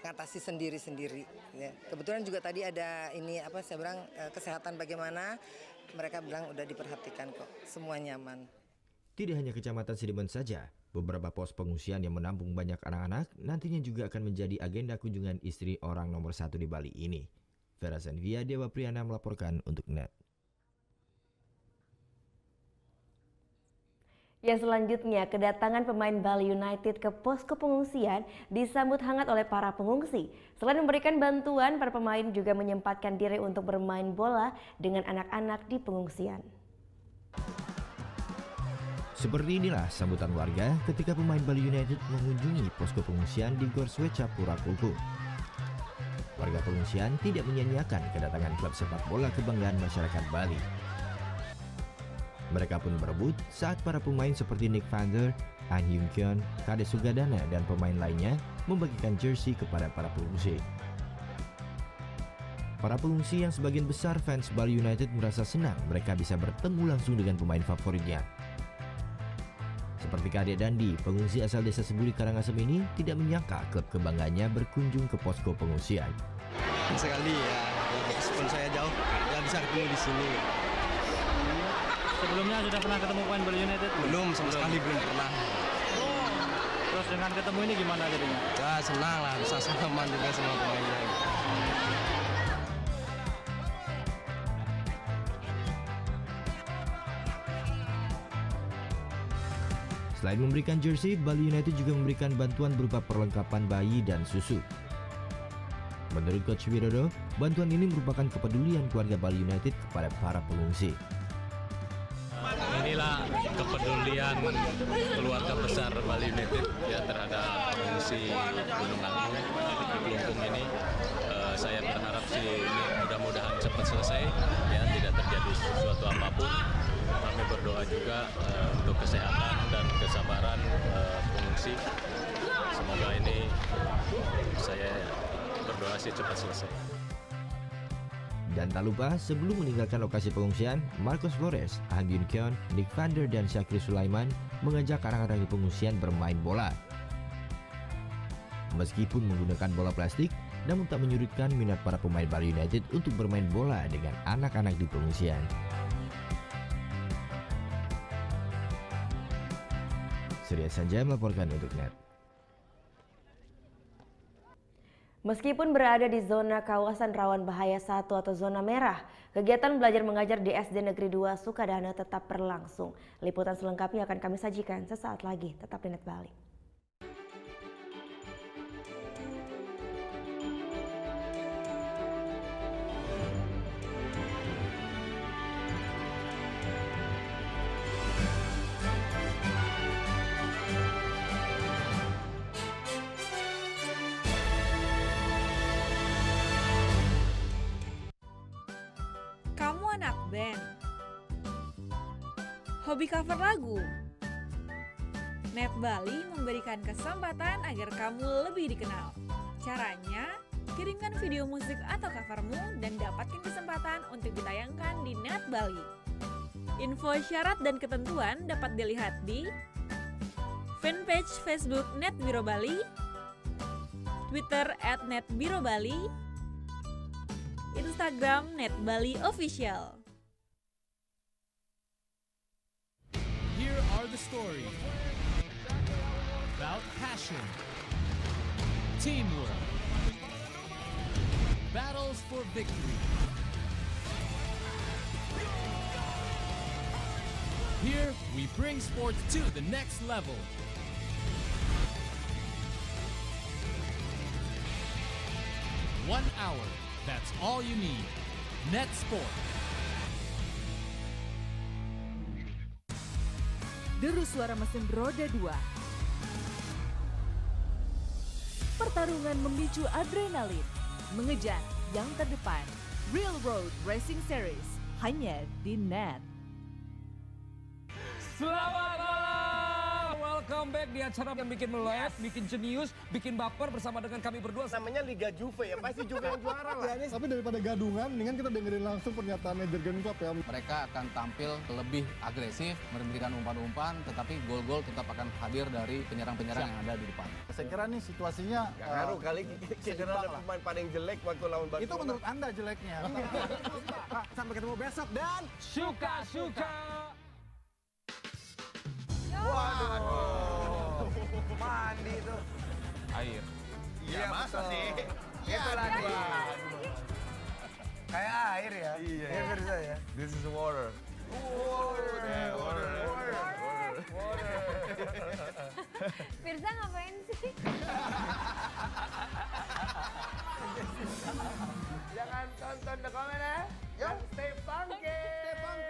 mengatasi sendiri-sendiri. Ya. Kebetulan juga tadi ada kesehatan bagaimana, mereka bilang udah diperhatikan kok, semua nyaman. Tidak hanya Kecamatan Sidemen saja, beberapa pos pengungsian yang menampung banyak anak-anak nantinya juga akan menjadi agenda kunjungan istri orang nomor 1 di Bali ini. Vera Zenvia, Dewa Priana melaporkan untuk NET. Ya, selanjutnya kedatangan pemain Bali United ke posko pengungsian disambut hangat oleh para pengungsi. Selain memberikan bantuan, para pemain juga menyempatkan diri untuk bermain bola dengan anak-anak di pengungsian. Seperti inilah sambutan warga ketika pemain Bali United mengunjungi posko pengungsian di Gor Sweca Purakuku. Warga pengungsian tidak menyia-nyiakan kedatangan klub sepak bola kebanggaan masyarakat Bali. Mereka pun berebut saat para pemain seperti Nick Van Der, An Hyun Kyon, Kade Sugadana, dan pemain lainnya membagikan jersey kepada para pengungsi. Para pengungsi yang sebagian besar fans Bali United merasa senang mereka bisa bertemu langsung dengan pemain favoritnya. Seperti Kade Dandi, pengungsi asal Desa Sebuli Karangasem ini tidak menyangka klub kebanggaannya berkunjung ke posko pengungsian. Sekali ya, meskipun saya jauh, ya bisa ketemu di sini. Sebelumnya sudah pernah ketemu pemain Bali United? Belum, sama sekali belum pernah. Terus dengan ketemu ini gimana jadinya? Ya senang lah, bisa salaman juga sama pemainnya. Selain memberikan jersey, Bali United juga memberikan bantuan berupa perlengkapan bayi dan susu. Menurut Coach Widodo, bantuan ini merupakan kepedulian keluarga Bali United kepada para pengungsi. Inilah kepedulian keluarga besar Bali United ya terhadap pengungsi Gunung Agung di Kelungkung ini. Saya berharap sih ini mudah-mudahan cepat selesai ya, tidak terjadi sesuatu apapun. Kami berdoa juga untuk kesehatan dan kesabaran pengungsi. Semoga ini saya berdoa sih cepat selesai. Dan tak lupa, sebelum meninggalkan lokasi pengungsian, Marcos Flores, Han Byun Kyon, Nick Van Der dan Syakri Sulaiman mengajak orang-orang di pengungsian bermain bola. Meskipun menggunakan bola plastik, namun tak menyurutkan minat para pemain Bali United untuk bermain bola dengan anak-anak di pengungsian. Surya Sanjaya melaporkan untuk NET. Meskipun berada di zona kawasan rawan bahaya 1 atau zona merah, kegiatan belajar mengajar di SD Negeri 2 Sukadana tetap berlangsung. Liputan selengkapnya akan kami sajikan sesaat lagi. Tetap di NET Bali. Kamu anak band? Hobi cover lagu? NET Bali memberikan kesempatan agar kamu lebih dikenal. Caranya, kirimkan video musik atau covermu dan dapatkan kesempatan untuk ditayangkan di NET Bali. Info syarat dan ketentuan dapat dilihat di fanpage Facebook NET Biro Bali, Twitter @NETBiroBali, Instagram NET Bali Official. Here are the stories about passion, teamwork, battles for victory. Here we bring sports to the next level. One hour. That's all you need. NET Sport. Deru suara mesin roda 2. Pertarungan memicu adrenalin. Mengejar yang terdepan. Real Road Racing Series. Hanya di NET. Selamat malam. Welcome back di acara yang bikin melek, bikin jenius, bikin baper bersama dengan kami berdua. Namanya Liga Juve ya, pasti Juve yang juara lah. Tapi daripada gadungan, mendingan kita dengerin langsung pernyataannya Jurgen Klopp ya. Mereka akan tampil lebih agresif, memberikan umpan-umpan, tetapi gol-gol tetap akan hadir dari penyerang-penyerang yang ada di depan. Saya kira nih situasinya gak ngaruh kali cedera ada pemain paling jelek waktu lawan Barcelona. Itu menurut Anda jeleknya. Sampai ketemu besok dan suka-suka. Waduh, mandi itu. Air. Iya masa sih? Itu lagi. Kayak air ya? Iya. Iya Firza ya? This is water. Water. Firza ngapain sih? Jangan tonton The Comment ya. Yuk, stay funky. Stay funky.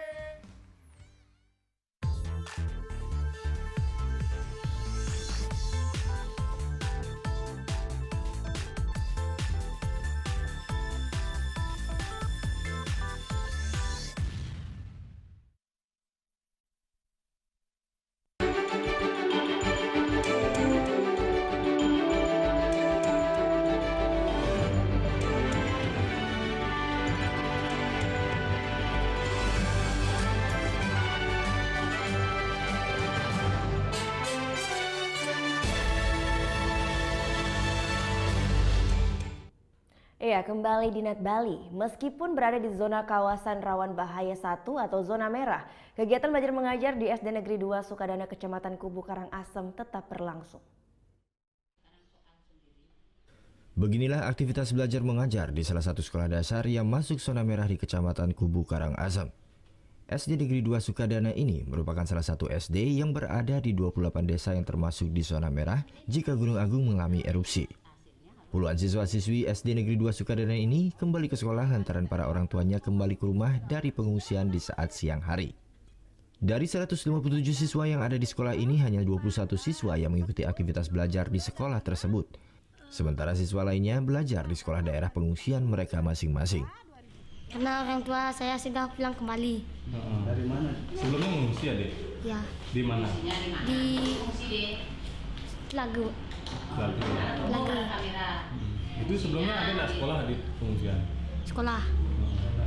Ya, kembali di NET Bali. Meskipun berada di zona kawasan rawan bahaya 1 atau zona merah, kegiatan belajar mengajar di SD Negeri 2 Sukadana Kecamatan Kubu Karangasem tetap berlangsung. Beginilah aktivitas belajar mengajar di salah satu sekolah dasar yang masuk zona merah di Kecamatan Kubu Karangasem. SD Negeri 2 Sukadana ini merupakan salah satu SD yang berada di 28 desa yang termasuk di zona merah jika Gunung Agung mengalami erupsi. Puluhan siswa-siswi SD Negeri 2 Sukadana ini kembali ke sekolah lantaran para orang tuanya kembali ke rumah dari pengungsian di saat siang hari. Dari 157 siswa yang ada di sekolah ini, hanya 21 siswa yang mengikuti aktivitas belajar di sekolah tersebut. Sementara siswa lainnya belajar di sekolah daerah pengungsian mereka masing-masing. Karena orang tua saya sudah pulang kembali. Dari mana? Sebelumnya mengungsi ya, Dek? Ya. Di mana? Di Lagu. Lagu. Itu sebelumnya ada nggak sekolah di pengungsian? Sekolah.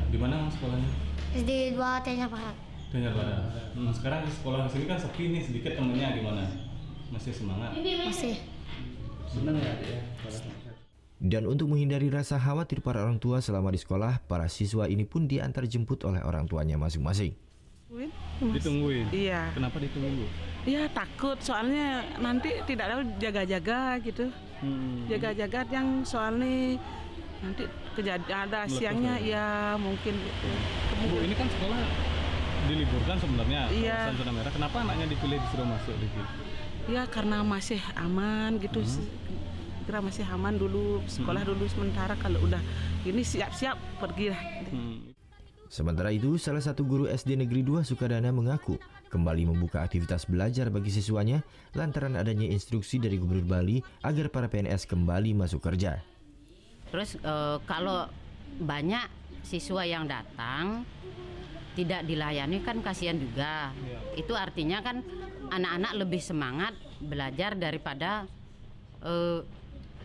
Di mana sekolahnya? SD 2 Tanyar Barat. Tanyar Barat. Sekarang sekolah sini kan sepi nih, sedikit temennya gimana? Masih semangat? Masih. Senang ya? Dan untuk menghindari rasa khawatir para orang tua selama di sekolah, para siswa ini pun diantar jemput oleh orang tuanya masing-masing. Ditungguin? Iya. Kenapa ditunggu? Iya takut, soalnya nanti tidak ada jaga-jaga gitu. Jaga-jaga yang soalnya nanti kejadian ada siangnya ya mungkin gitu. Bu, ini kan sekolah diliburkan sebenarnya, iya. Kawasan zona merah. Kenapa anaknya dipilih disuruh masuk di sini? Ya karena masih aman gitu. Kira masih aman dulu, sekolah dulu sementara, kalau udah ini siap-siap pergi lah. Sementara itu, salah satu guru SD Negeri 2 Sukadana mengaku kembali membuka aktivitas belajar bagi siswanya lantaran adanya instruksi dari Gubernur Bali agar para PNS kembali masuk kerja. Terus kalau banyak siswa yang datang tidak dilayani kan kasihan juga. Itu artinya kan anak-anak lebih semangat belajar daripada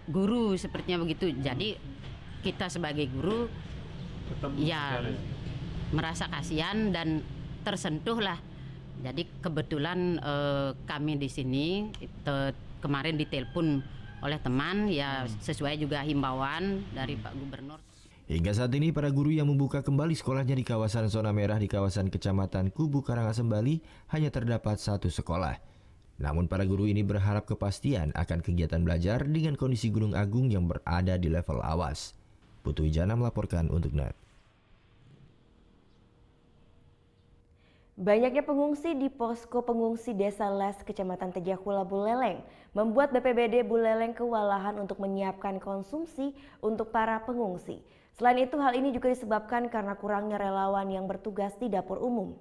guru, sepertinya begitu. Jadi kita sebagai guru ya merasa kasihan dan tersentuh lah. Jadi kebetulan kami di sini kemarin ditelepon oleh teman ya, sesuai juga himbauan dari Pak Gubernur. Hingga saat ini para guru yang membuka kembali sekolahnya di kawasan zona merah di kawasan Kecamatan Kubu Karangasem Bali hanya terdapat satu sekolah. Namun para guru ini berharap kepastian akan kegiatan belajar dengan kondisi Gunung Agung yang berada di level awas. Putu Wijana melaporkan untuk NET. Banyaknya pengungsi di posko pengungsi Desa Les, Kecamatan Tejakula, Buleleng, membuat BPBD Buleleng kewalahan untuk menyiapkan konsumsi untuk para pengungsi. Selain itu, hal ini juga disebabkan karena kurangnya relawan yang bertugas di dapur umum.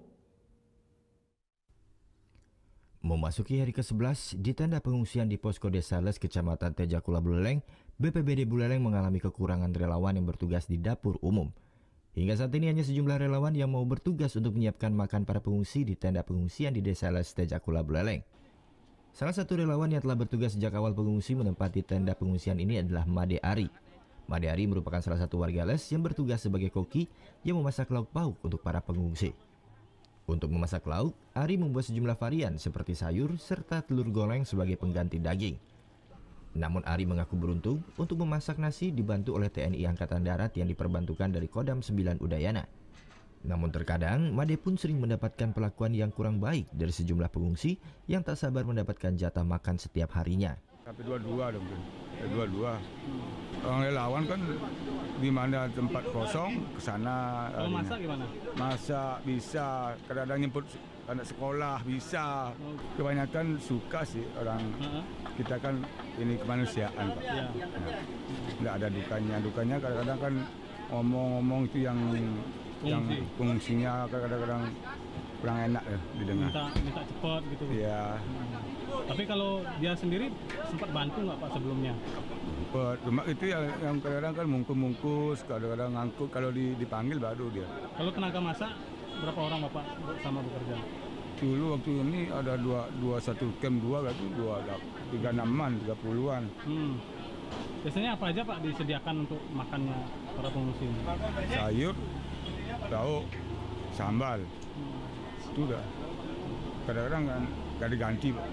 Memasuki hari ke-11 di tenda pengungsian di posko Desa Les, Kecamatan Tejakula, Buleleng, BPBD Buleleng mengalami kekurangan relawan yang bertugas di dapur umum. Hingga saat ini hanya sejumlah relawan yang mau bertugas untuk menyiapkan makan para pengungsi di tenda pengungsian di Desa Les, Tejakula, Buleleng. Salah satu relawan yang telah bertugas sejak awal pengungsi menempati tenda pengungsian ini adalah Made Ari. Made Ari merupakan salah satu warga Les yang bertugas sebagai koki yang memasak lauk pauk untuk para pengungsi. Untuk memasak lauk, Ari membuat sejumlah varian seperti sayur serta telur goreng sebagai pengganti daging. Namun Ari mengaku beruntung untuk memasak nasi dibantu oleh TNI Angkatan Darat yang diperbantukan dari Kodam 9 Udayana. Namun terkadang Made pun sering mendapatkan perlakuan yang kurang baik dari sejumlah pengungsi yang tak sabar mendapatkan jatah makan setiap harinya. Tapi dua-dua dong, dua-dua. Orang relawan kan di mana tempat kosong ke sana. Kalau masak gimana? Masak bisa, kadang-kadang nyemput anak sekolah bisa. Kebanyakan suka sih orang. Kita kan ini kemanusiaan, Pak. Ya. Nggak ada dukanya. Dukanya kadang-kadang kan ngomong-ngomong itu yang fungsinya kadang-kadang kurang enak ya didengar. Minta cepat gitu. Iya. Tapi kalau dia sendiri sempat bantu nggak Pak sebelumnya? Cuma itu yang kadang-kadang kan mungkus, kadang-kadang ngangkut, kalau dipanggil baru dia. Kalau tenaga masak berapa orang Bapak sama bekerja? Dulu waktu ini ada satu camp 2 gitu, 36-an, 30-an. Biasanya apa aja Pak disediakan untuk makannya para pengungsi ini? Sayur, lauk, sambal. Itu udah. Kadang-kadang kan gak diganti Pak.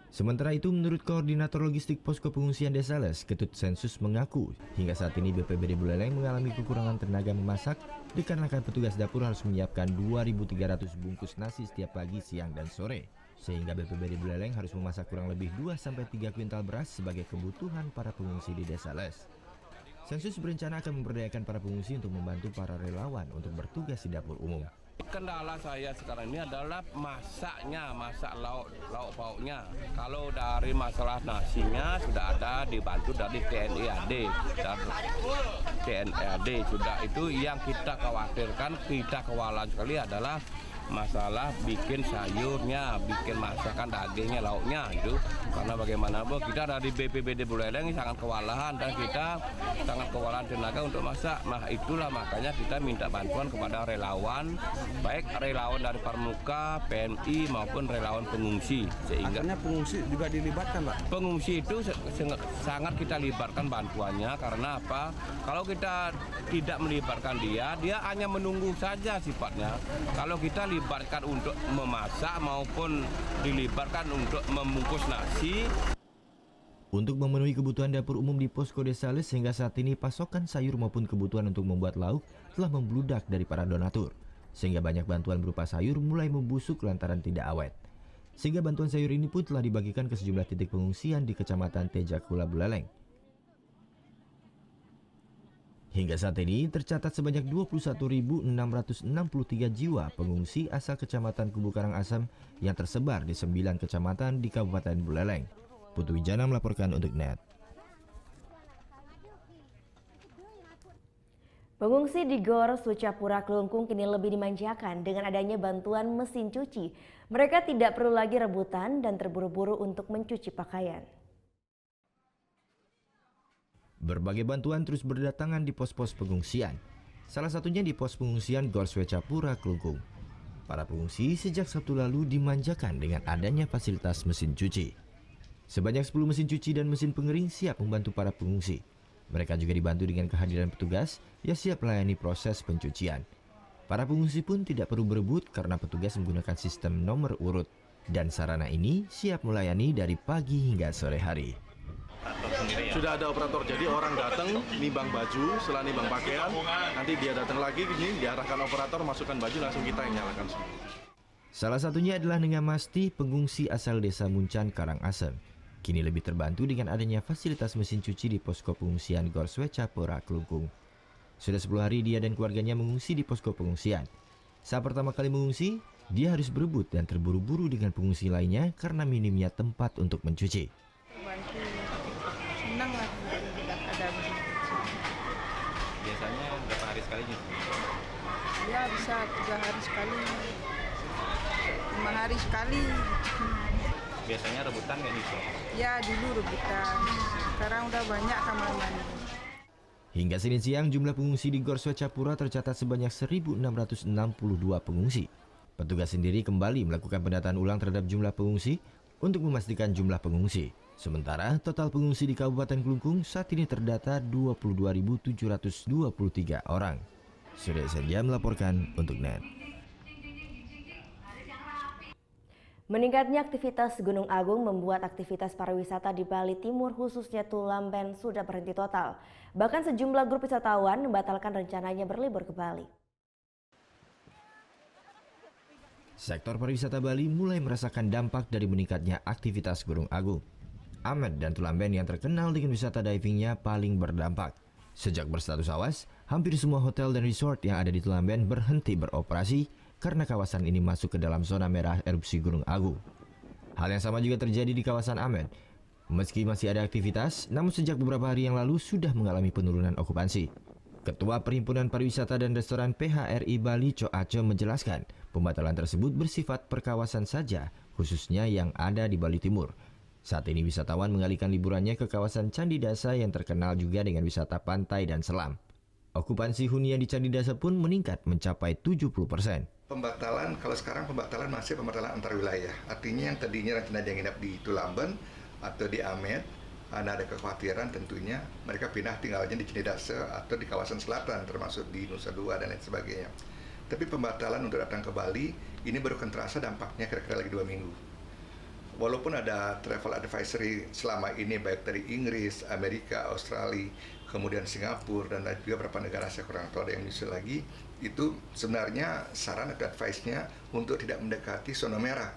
Sementara itu, menurut Koordinator Logistik Posko Pengungsian Desa Les, Ketut Sensus mengaku hingga saat ini BPBD Buleleng mengalami kekurangan tenaga memasak dikarenakan petugas dapur harus menyiapkan 2.300 bungkus nasi setiap pagi, siang, dan sore. Sehingga BPBD Buleleng harus memasak kurang lebih 2-3 kuintal beras sebagai kebutuhan para pengungsi di Desa Les. Sensus berencana akan memberdayakan para pengungsi untuk membantu para relawan untuk bertugas di dapur umum. Kendala saya sekarang ini adalah masaknya, masak lauk pauknya. Kalau dari masalah nasinya sudah ada dibantu dari TNI AD. TNI AD sudah, itu yang kita khawatirkan, kita kewalahan sekali adalah masalah bikin sayurnya, bikin masakan dagingnya, lauknya itu. Karena bagaimanapun kita dari BPBD Buleleng sangat kewalahan dan kita sangat kewalahan tenaga untuk masak. Nah itulah makanya kita minta bantuan kepada relawan, baik relawan dari Parmuka, PMI maupun relawan pengungsi. Sehingga akhirnya pengungsi juga dilibatkan, Pak? Pengungsi itu sangat kita libatkan bantuannya, karena apa? Kalau kita tidak melibatkan dia hanya menunggu saja sifatnya. Kalau kita dilibatkan untuk memasak maupun dilibatkan untuk membungkus nasi. Untuk memenuhi kebutuhan dapur umum di posko Desa Les hingga saat ini pasokan sayur maupun kebutuhan untuk membuat lauk telah membludak dari para donatur. Sehingga banyak bantuan berupa sayur mulai membusuk lantaran tidak awet. Sehingga bantuan sayur ini pun telah dibagikan ke sejumlah titik pengungsian di Kecamatan Tejakula Buleleng. Hingga saat ini tercatat sebanyak 21.663 jiwa pengungsi asal Kecamatan Kubu Karangasem yang tersebar di 9 kecamatan di Kabupaten Buleleng. Putu Wijana melaporkan untuk NET. Pengungsi di Gor Swecapura Klungkung kini lebih dimanjakan dengan adanya bantuan mesin cuci. Mereka tidak perlu lagi rebutan dan terburu-buru untuk mencuci pakaian. Berbagai bantuan terus berdatangan di pos-pos pengungsian. Salah satunya di pos pengungsian Gor Swecapura Klungkung. Para pengungsi sejak Sabtu lalu dimanjakan dengan adanya fasilitas mesin cuci. Sebanyak 10 mesin cuci dan mesin pengering siap membantu para pengungsi. Mereka juga dibantu dengan kehadiran petugas yang siap melayani proses pencucian. Para pengungsi pun tidak perlu berebut karena petugas menggunakan sistem nomor urut. Dan sarana ini siap melayani dari pagi hingga sore hari. Sudah ada operator, jadi orang datang nimbang baju, setelah nimbang pakaian, nanti dia datang lagi gini, diarahkan operator, masukkan baju, langsung kita yang nyalakan semua. Salah satunya adalah Nengamasti, pengungsi asal Desa Muncan, Karangasem. Kini lebih terbantu dengan adanya fasilitas mesin cuci di posko pengungsian Gor Swecapura Klungkung. Sudah 10 hari dia dan keluarganya mengungsi di posko pengungsian. Saat pertama kali mengungsi, dia harus berebut dan terburu-buru dengan pengungsi lainnya karena minimnya tempat untuk mencuci. Bantu, senang lah ada mesin cuci. Biasanya berapa hari sekali nyuci? Ya bisa 3 hari sekali, 5 hari sekali. Biasanya rebutan nggak nyuci? Ya dulu rebutan, sekarang udah banyak kamar mandi. Hingga Senin siang jumlah pengungsi di Gor Swecapura tercatat sebanyak 1.662 pengungsi. Petugas sendiri kembali melakukan pendataan ulang terhadap jumlah pengungsi untuk memastikan jumlah pengungsi. Sementara total pengungsi di Kabupaten Klungkung saat ini terdata 22.723 orang. Surya Senja melaporkan untuk NET. Meningkatnya aktivitas Gunung Agung membuat aktivitas pariwisata di Bali Timur khususnya Tulamben sudah berhenti total. Bahkan sejumlah grup wisatawan membatalkan rencananya berlibur ke Bali. Sektor pariwisata Bali mulai merasakan dampak dari meningkatnya aktivitas Gunung Agung. Amed dan Tulamben yang terkenal dengan wisata divingnya paling berdampak. Sejak berstatus awas, hampir semua hotel dan resort yang ada di Tulamben berhenti beroperasi karena kawasan ini masuk ke dalam zona merah erupsi Gunung Agung. Hal yang sama juga terjadi di kawasan Amed. Meski masih ada aktivitas, namun sejak beberapa hari yang lalu sudah mengalami penurunan okupansi. Ketua Perhimpunan Pariwisata dan Restoran PHRI Bali Co Aco menjelaskan, pembatalan tersebut bersifat perkawasan saja, khususnya yang ada di Bali Timur. Saat ini wisatawan mengalihkan liburannya ke kawasan Candi Dasa yang terkenal juga dengan wisata pantai dan selam. Okupansi hunian di Candi Dasa pun meningkat mencapai 70%. Pembatalan, kalau sekarang pembatalan masih pembatalan antar wilayah. Artinya yang tadinya rencana yang nginap di Tulamben atau di Amed, ada kekhawatiran tentunya mereka pindah tinggalnya di Candi Dasa atau di kawasan selatan termasuk di Nusa Dua dan lain sebagainya. Tapi pembatalan untuk datang ke Bali ini baru akan terasa dampaknya kira-kira lagi 2 minggu. Walaupun ada travel advisory selama ini baik dari Inggris, Amerika, Australia, kemudian Singapura dan juga beberapa negara saya kurang tahu ada yang nyusul lagi, itu sebenarnya saran atau advice-nya untuk tidak mendekati zona merah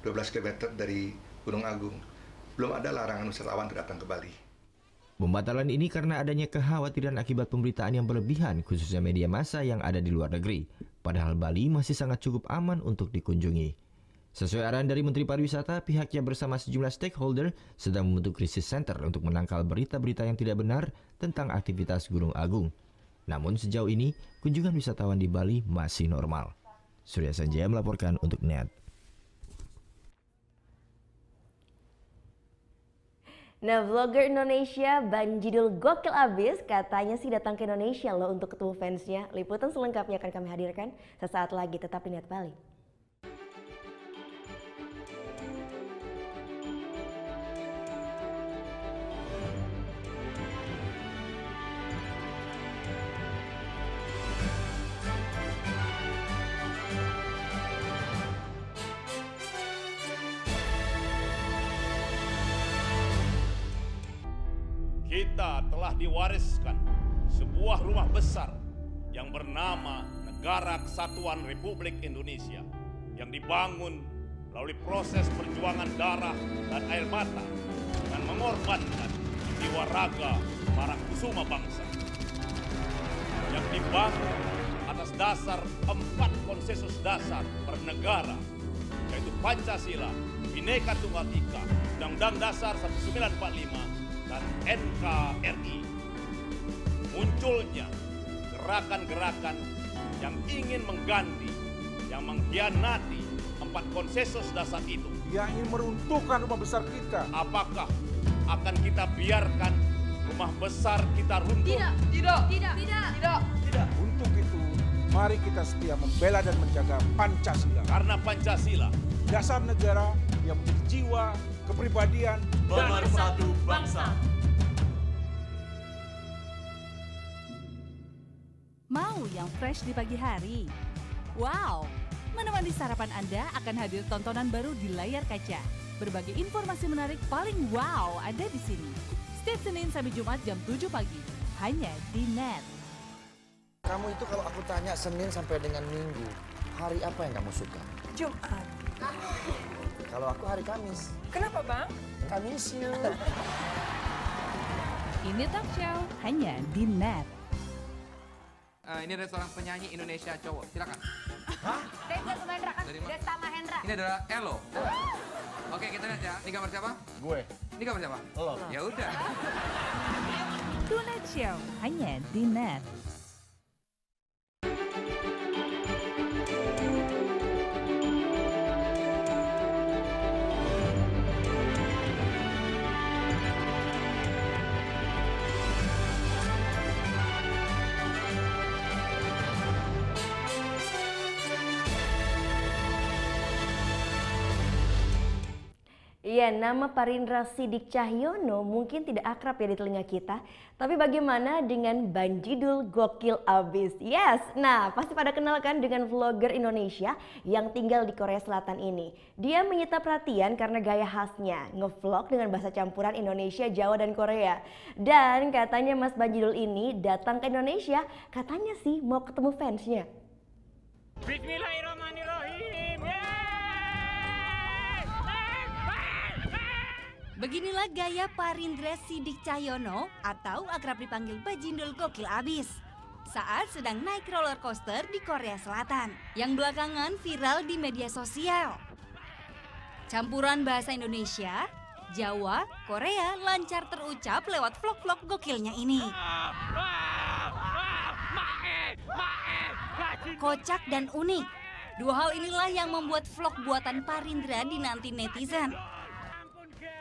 12 km dari Gunung Agung. Belum ada larangan wisatawan untuk datang ke Bali. Pembatalan ini karena adanya kekhawatiran akibat pemberitaan yang berlebihan, khususnya media massa yang ada di luar negeri. Padahal Bali masih sangat cukup aman untuk dikunjungi. Sesuai arahan dari Menteri Pariwisata, pihaknya bersama sejumlah stakeholder sedang membentuk krisis center untuk menangkal berita-berita yang tidak benar tentang aktivitas Gunung Agung. Namun sejauh ini, kunjungan wisatawan di Bali masih normal. Surya Sanjaya melaporkan untuk NET. Nah, vlogger Indonesia Banjidul gokil abis katanya sih datang ke Indonesia loh untuk ketemu fansnya. Liputan selengkapnya akan kami hadirkan sesaat lagi, tetap di Net Bali. Kita telah diwariskan sebuah rumah besar yang bernama Negara Kesatuan Republik Indonesia yang dibangun melalui proses perjuangan darah dan air mata dengan mengorbankan jiwa raga para kusuma bangsa yang dibangun atas dasar 4 konsensus dasar bernegara, yaitu Pancasila, Bhinneka Tunggal Ika, Undang-Undang Dasar 1945, dan NKRI. Munculnya gerakan-gerakan yang ingin mengganti, yang mengkhianati 4 konsensus dasar itu. Yang ingin meruntuhkan rumah besar kita. Apakah akan kita biarkan rumah besar kita runtuh? Tidak. Untuk itu, mari kita setia membela dan menjaga Pancasila. Karena Pancasila, dasar negara yang menjadi jiwa, kepribadian, pemersatu bangsa. Mau yang fresh di pagi hari? Wow! Menemani sarapan Anda akan hadir tontonan baru di layar kaca. Berbagai informasi menarik paling wow ada di sini. Setiap Senin sampai Jumat jam 7 pagi. Hanya di NET. Kamu itu kalau aku tanya Senin sampai dengan Minggu, hari apa yang kamu suka? Jumat. Kalau aku hari Kamis. Kenapa, Bang? Kamis you. Ini talk show hanya di NET. Ini restoran penyanyi Indonesia cowok, silakan. Hah? Desta Mahendra kan? Desta Mahendra. Ini adalah Elo. Oke, kita lihat ya. Ini gambar siapa? Gue. Ini gambar siapa? Lo. Ya udah. Tonight Show hanya di NET. Iya, nama Parindra Sidik Cahyono mungkin tidak akrab ya di telinga kita. Tapi bagaimana dengan Banjidul gokil abis? Yes, nah pasti pada kenal kan dengan vlogger Indonesia yang tinggal di Korea Selatan ini. Dia menyita perhatian karena gaya khasnya, ngevlog dengan bahasa campuran Indonesia, Jawa, dan Korea. Dan katanya Mas Banjidul ini datang ke Indonesia, katanya sih mau ketemu fansnya. Bismillahirrahmanirrahim. Beginilah gaya Parindra Sidik Cahyono atau akrab dipanggil Banjidul gokil abis saat sedang naik roller coaster di Korea Selatan yang belakangan viral di media sosial. Campuran bahasa Indonesia, Jawa, Korea lancar terucap lewat vlog-vlog gokilnya ini. Kocak dan unik, dua hal inilah yang membuat vlog buatan Parindra dinanti netizen.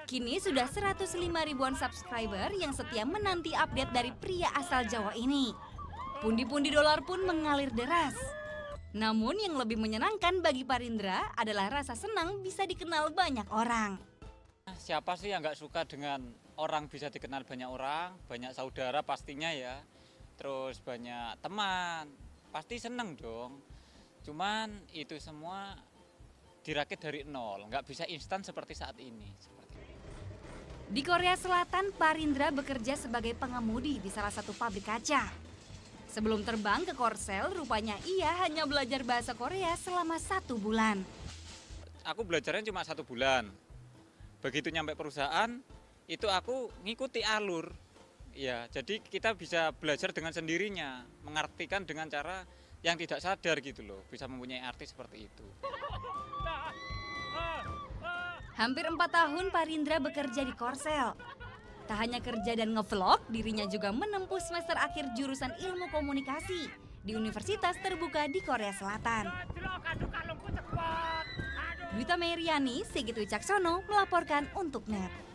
Kini sudah 105 ribuan subscriber yang setia menanti update dari pria asal Jawa ini. Pundi-pundi dolar pun mengalir deras. Namun yang lebih menyenangkan bagi Parindra adalah rasa senang bisa dikenal banyak orang. Siapa sih yang nggak suka dengan orang bisa dikenal banyak orang, banyak saudara pastinya ya. Terus banyak teman, pasti seneng dong. Cuman itu semua dirakit dari nol, nggak bisa instan seperti saat ini. Di Korea Selatan, Parindra bekerja sebagai pengemudi di salah satu pabrik kaca. Sebelum terbang ke Korsel, rupanya ia hanya belajar bahasa Korea selama 1 bulan. Aku belajarnya cuma 1 bulan. Begitu nyampe perusahaan, itu aku ngikuti alur. Ya, jadi kita bisa belajar dengan sendirinya, mengartikan dengan cara yang tidak sadar gitu loh, bisa mempunyai arti seperti itu. Hampir 4 tahun Parindra bekerja di Korsel. Tak hanya kerja dan ngevlog, dirinya juga menempuh semester akhir jurusan ilmu komunikasi di Universitas Terbuka di Korea Selatan. Duita Meriani, Sigit Wicaksono melaporkan untuk NET.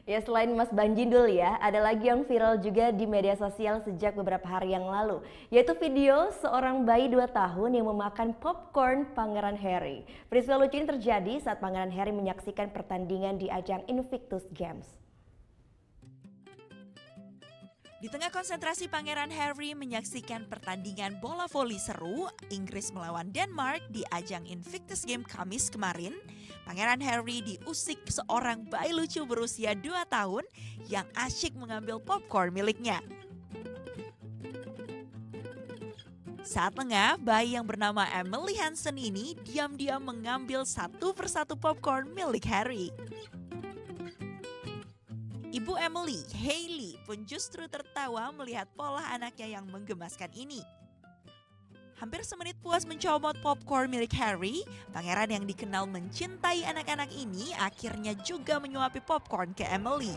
Ya, selain Mas Banjindul ya, ada lagi yang viral juga di media sosial sejak beberapa hari yang lalu, yaitu video seorang bayi 2 tahun yang memakan popcorn Pangeran Harry. Peristiwa lucu ini terjadi saat Pangeran Harry menyaksikan pertandingan di ajang Invictus Games. Di tengah konsentrasi Pangeran Harry menyaksikan pertandingan bola voli seru Inggris melawan Denmark di ajang Invictus Game Kamis kemarin, Pangeran Harry diusik seorang bayi lucu berusia 2 tahun yang asyik mengambil popcorn miliknya. Saat lengah, bayi yang bernama Emily Hansen ini diam-diam mengambil satu persatu popcorn milik Harry. Ibu Emily, Hailey, pun justru tertawa melihat pola anaknya yang menggemaskan ini. Hampir semenit puas mencomot popcorn milik Harry, pangeran yang dikenal mencintai anak-anak ini akhirnya juga menyuapi popcorn ke Emily.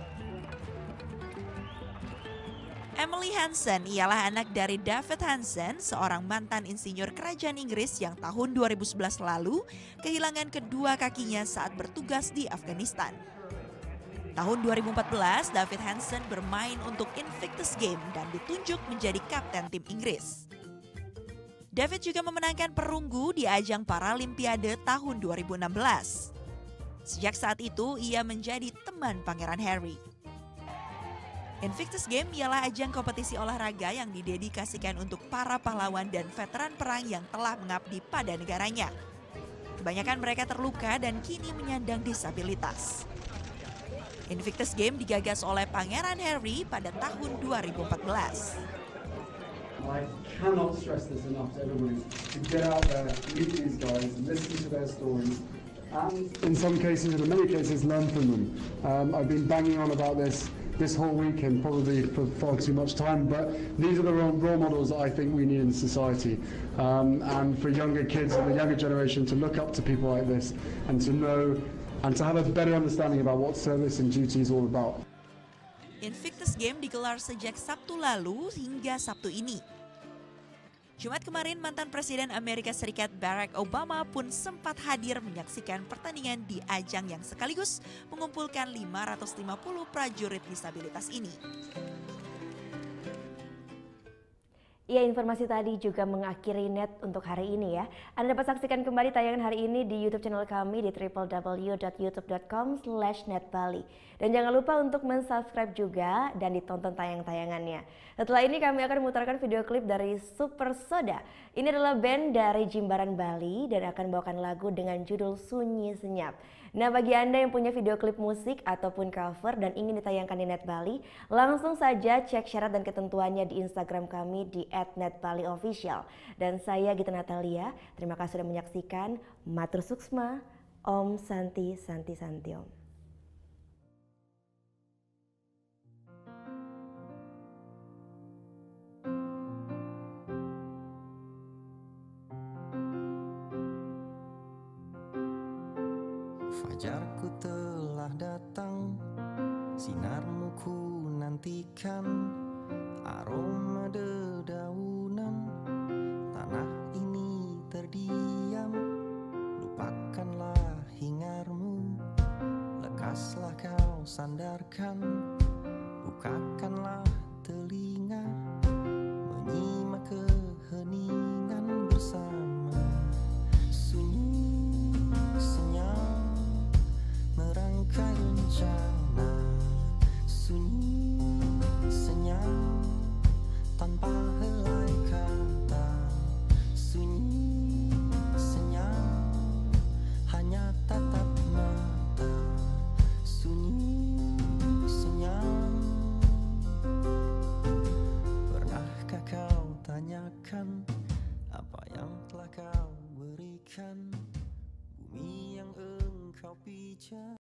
Emily Hansen ialah anak dari David Hansen, seorang mantan insinyur kerajaan Inggris yang tahun 2011 lalu kehilangan kedua kakinya saat bertugas di Afghanistan. Tahun 2014, David Hansen bermain untuk Invictus Game dan ditunjuk menjadi kapten tim Inggris. David juga memenangkan perunggu di ajang Paralimpiade tahun 2016. Sejak saat itu, ia menjadi teman Pangeran Harry. Invictus Game ialah ajang kompetisi olahraga yang didedikasikan untuk para pahlawan dan veteran perang yang telah mengabdi pada negaranya. Kebanyakan mereka terluka dan kini menyandang disabilitas. Invictus Game digagas oleh Pangeran Harry pada tahun 2014. I cannot stress this enough to everybody to get out there, meet these guys, listen to their stories, and in some cases, in many cases, learn from them. I've been banging on about this whole weekend, probably for far too much time, but these are the role models that I think we need in society, and for younger kids and the younger generation to look up to people like this and to know and to have a better understanding about what service and duty is all about. Invictus Game digelar sejak Sabtu lalu hingga Sabtu ini. Jumat kemarin mantan Presiden Amerika Serikat Barack Obama pun sempat hadir menyaksikan pertandingan di ajang yang sekaligus mengumpulkan 550 prajurit disabilitas ini. Ya, informasi tadi juga mengakhiri NET untuk hari ini ya. Anda dapat saksikan kembali tayangan hari ini di YouTube channel kami di www.youtube.com/netbali. Dan jangan lupa untuk mensubscribe juga dan ditonton tayang-tayangannya. Setelah ini kami akan memutarkan video klip dari Super Soda. Ini adalah band dari Jimbaran, Bali dan akan membawakan lagu dengan judul Sunyi Senyap. Nah, bagi Anda yang punya video klip musik ataupun cover dan ingin ditayangkan di Net Bali, langsung saja cek syarat dan ketentuannya di Instagram kami di @netbaliofficial. Dan saya Gita Natalia, terima kasih sudah menyaksikan. Matur Suksma, Om Santi Santi Santiom. Fajarku telah datang, sinarmu ku nantikan, aroma dedaunan, tanah ini terdiam, lupakanlah hingarmu, lekaslah kau sandarkan, bukakanlah telinga, menyimak keheningan bersama, sunyi senyap merangkai rencana, sunyi senyap tanpa helai kata, sunyi senyap hanya tatap mata, sunyi senyap. Pernahkah kau tanyakan apa yang telah kau berikan, bumi yang engkau pijak?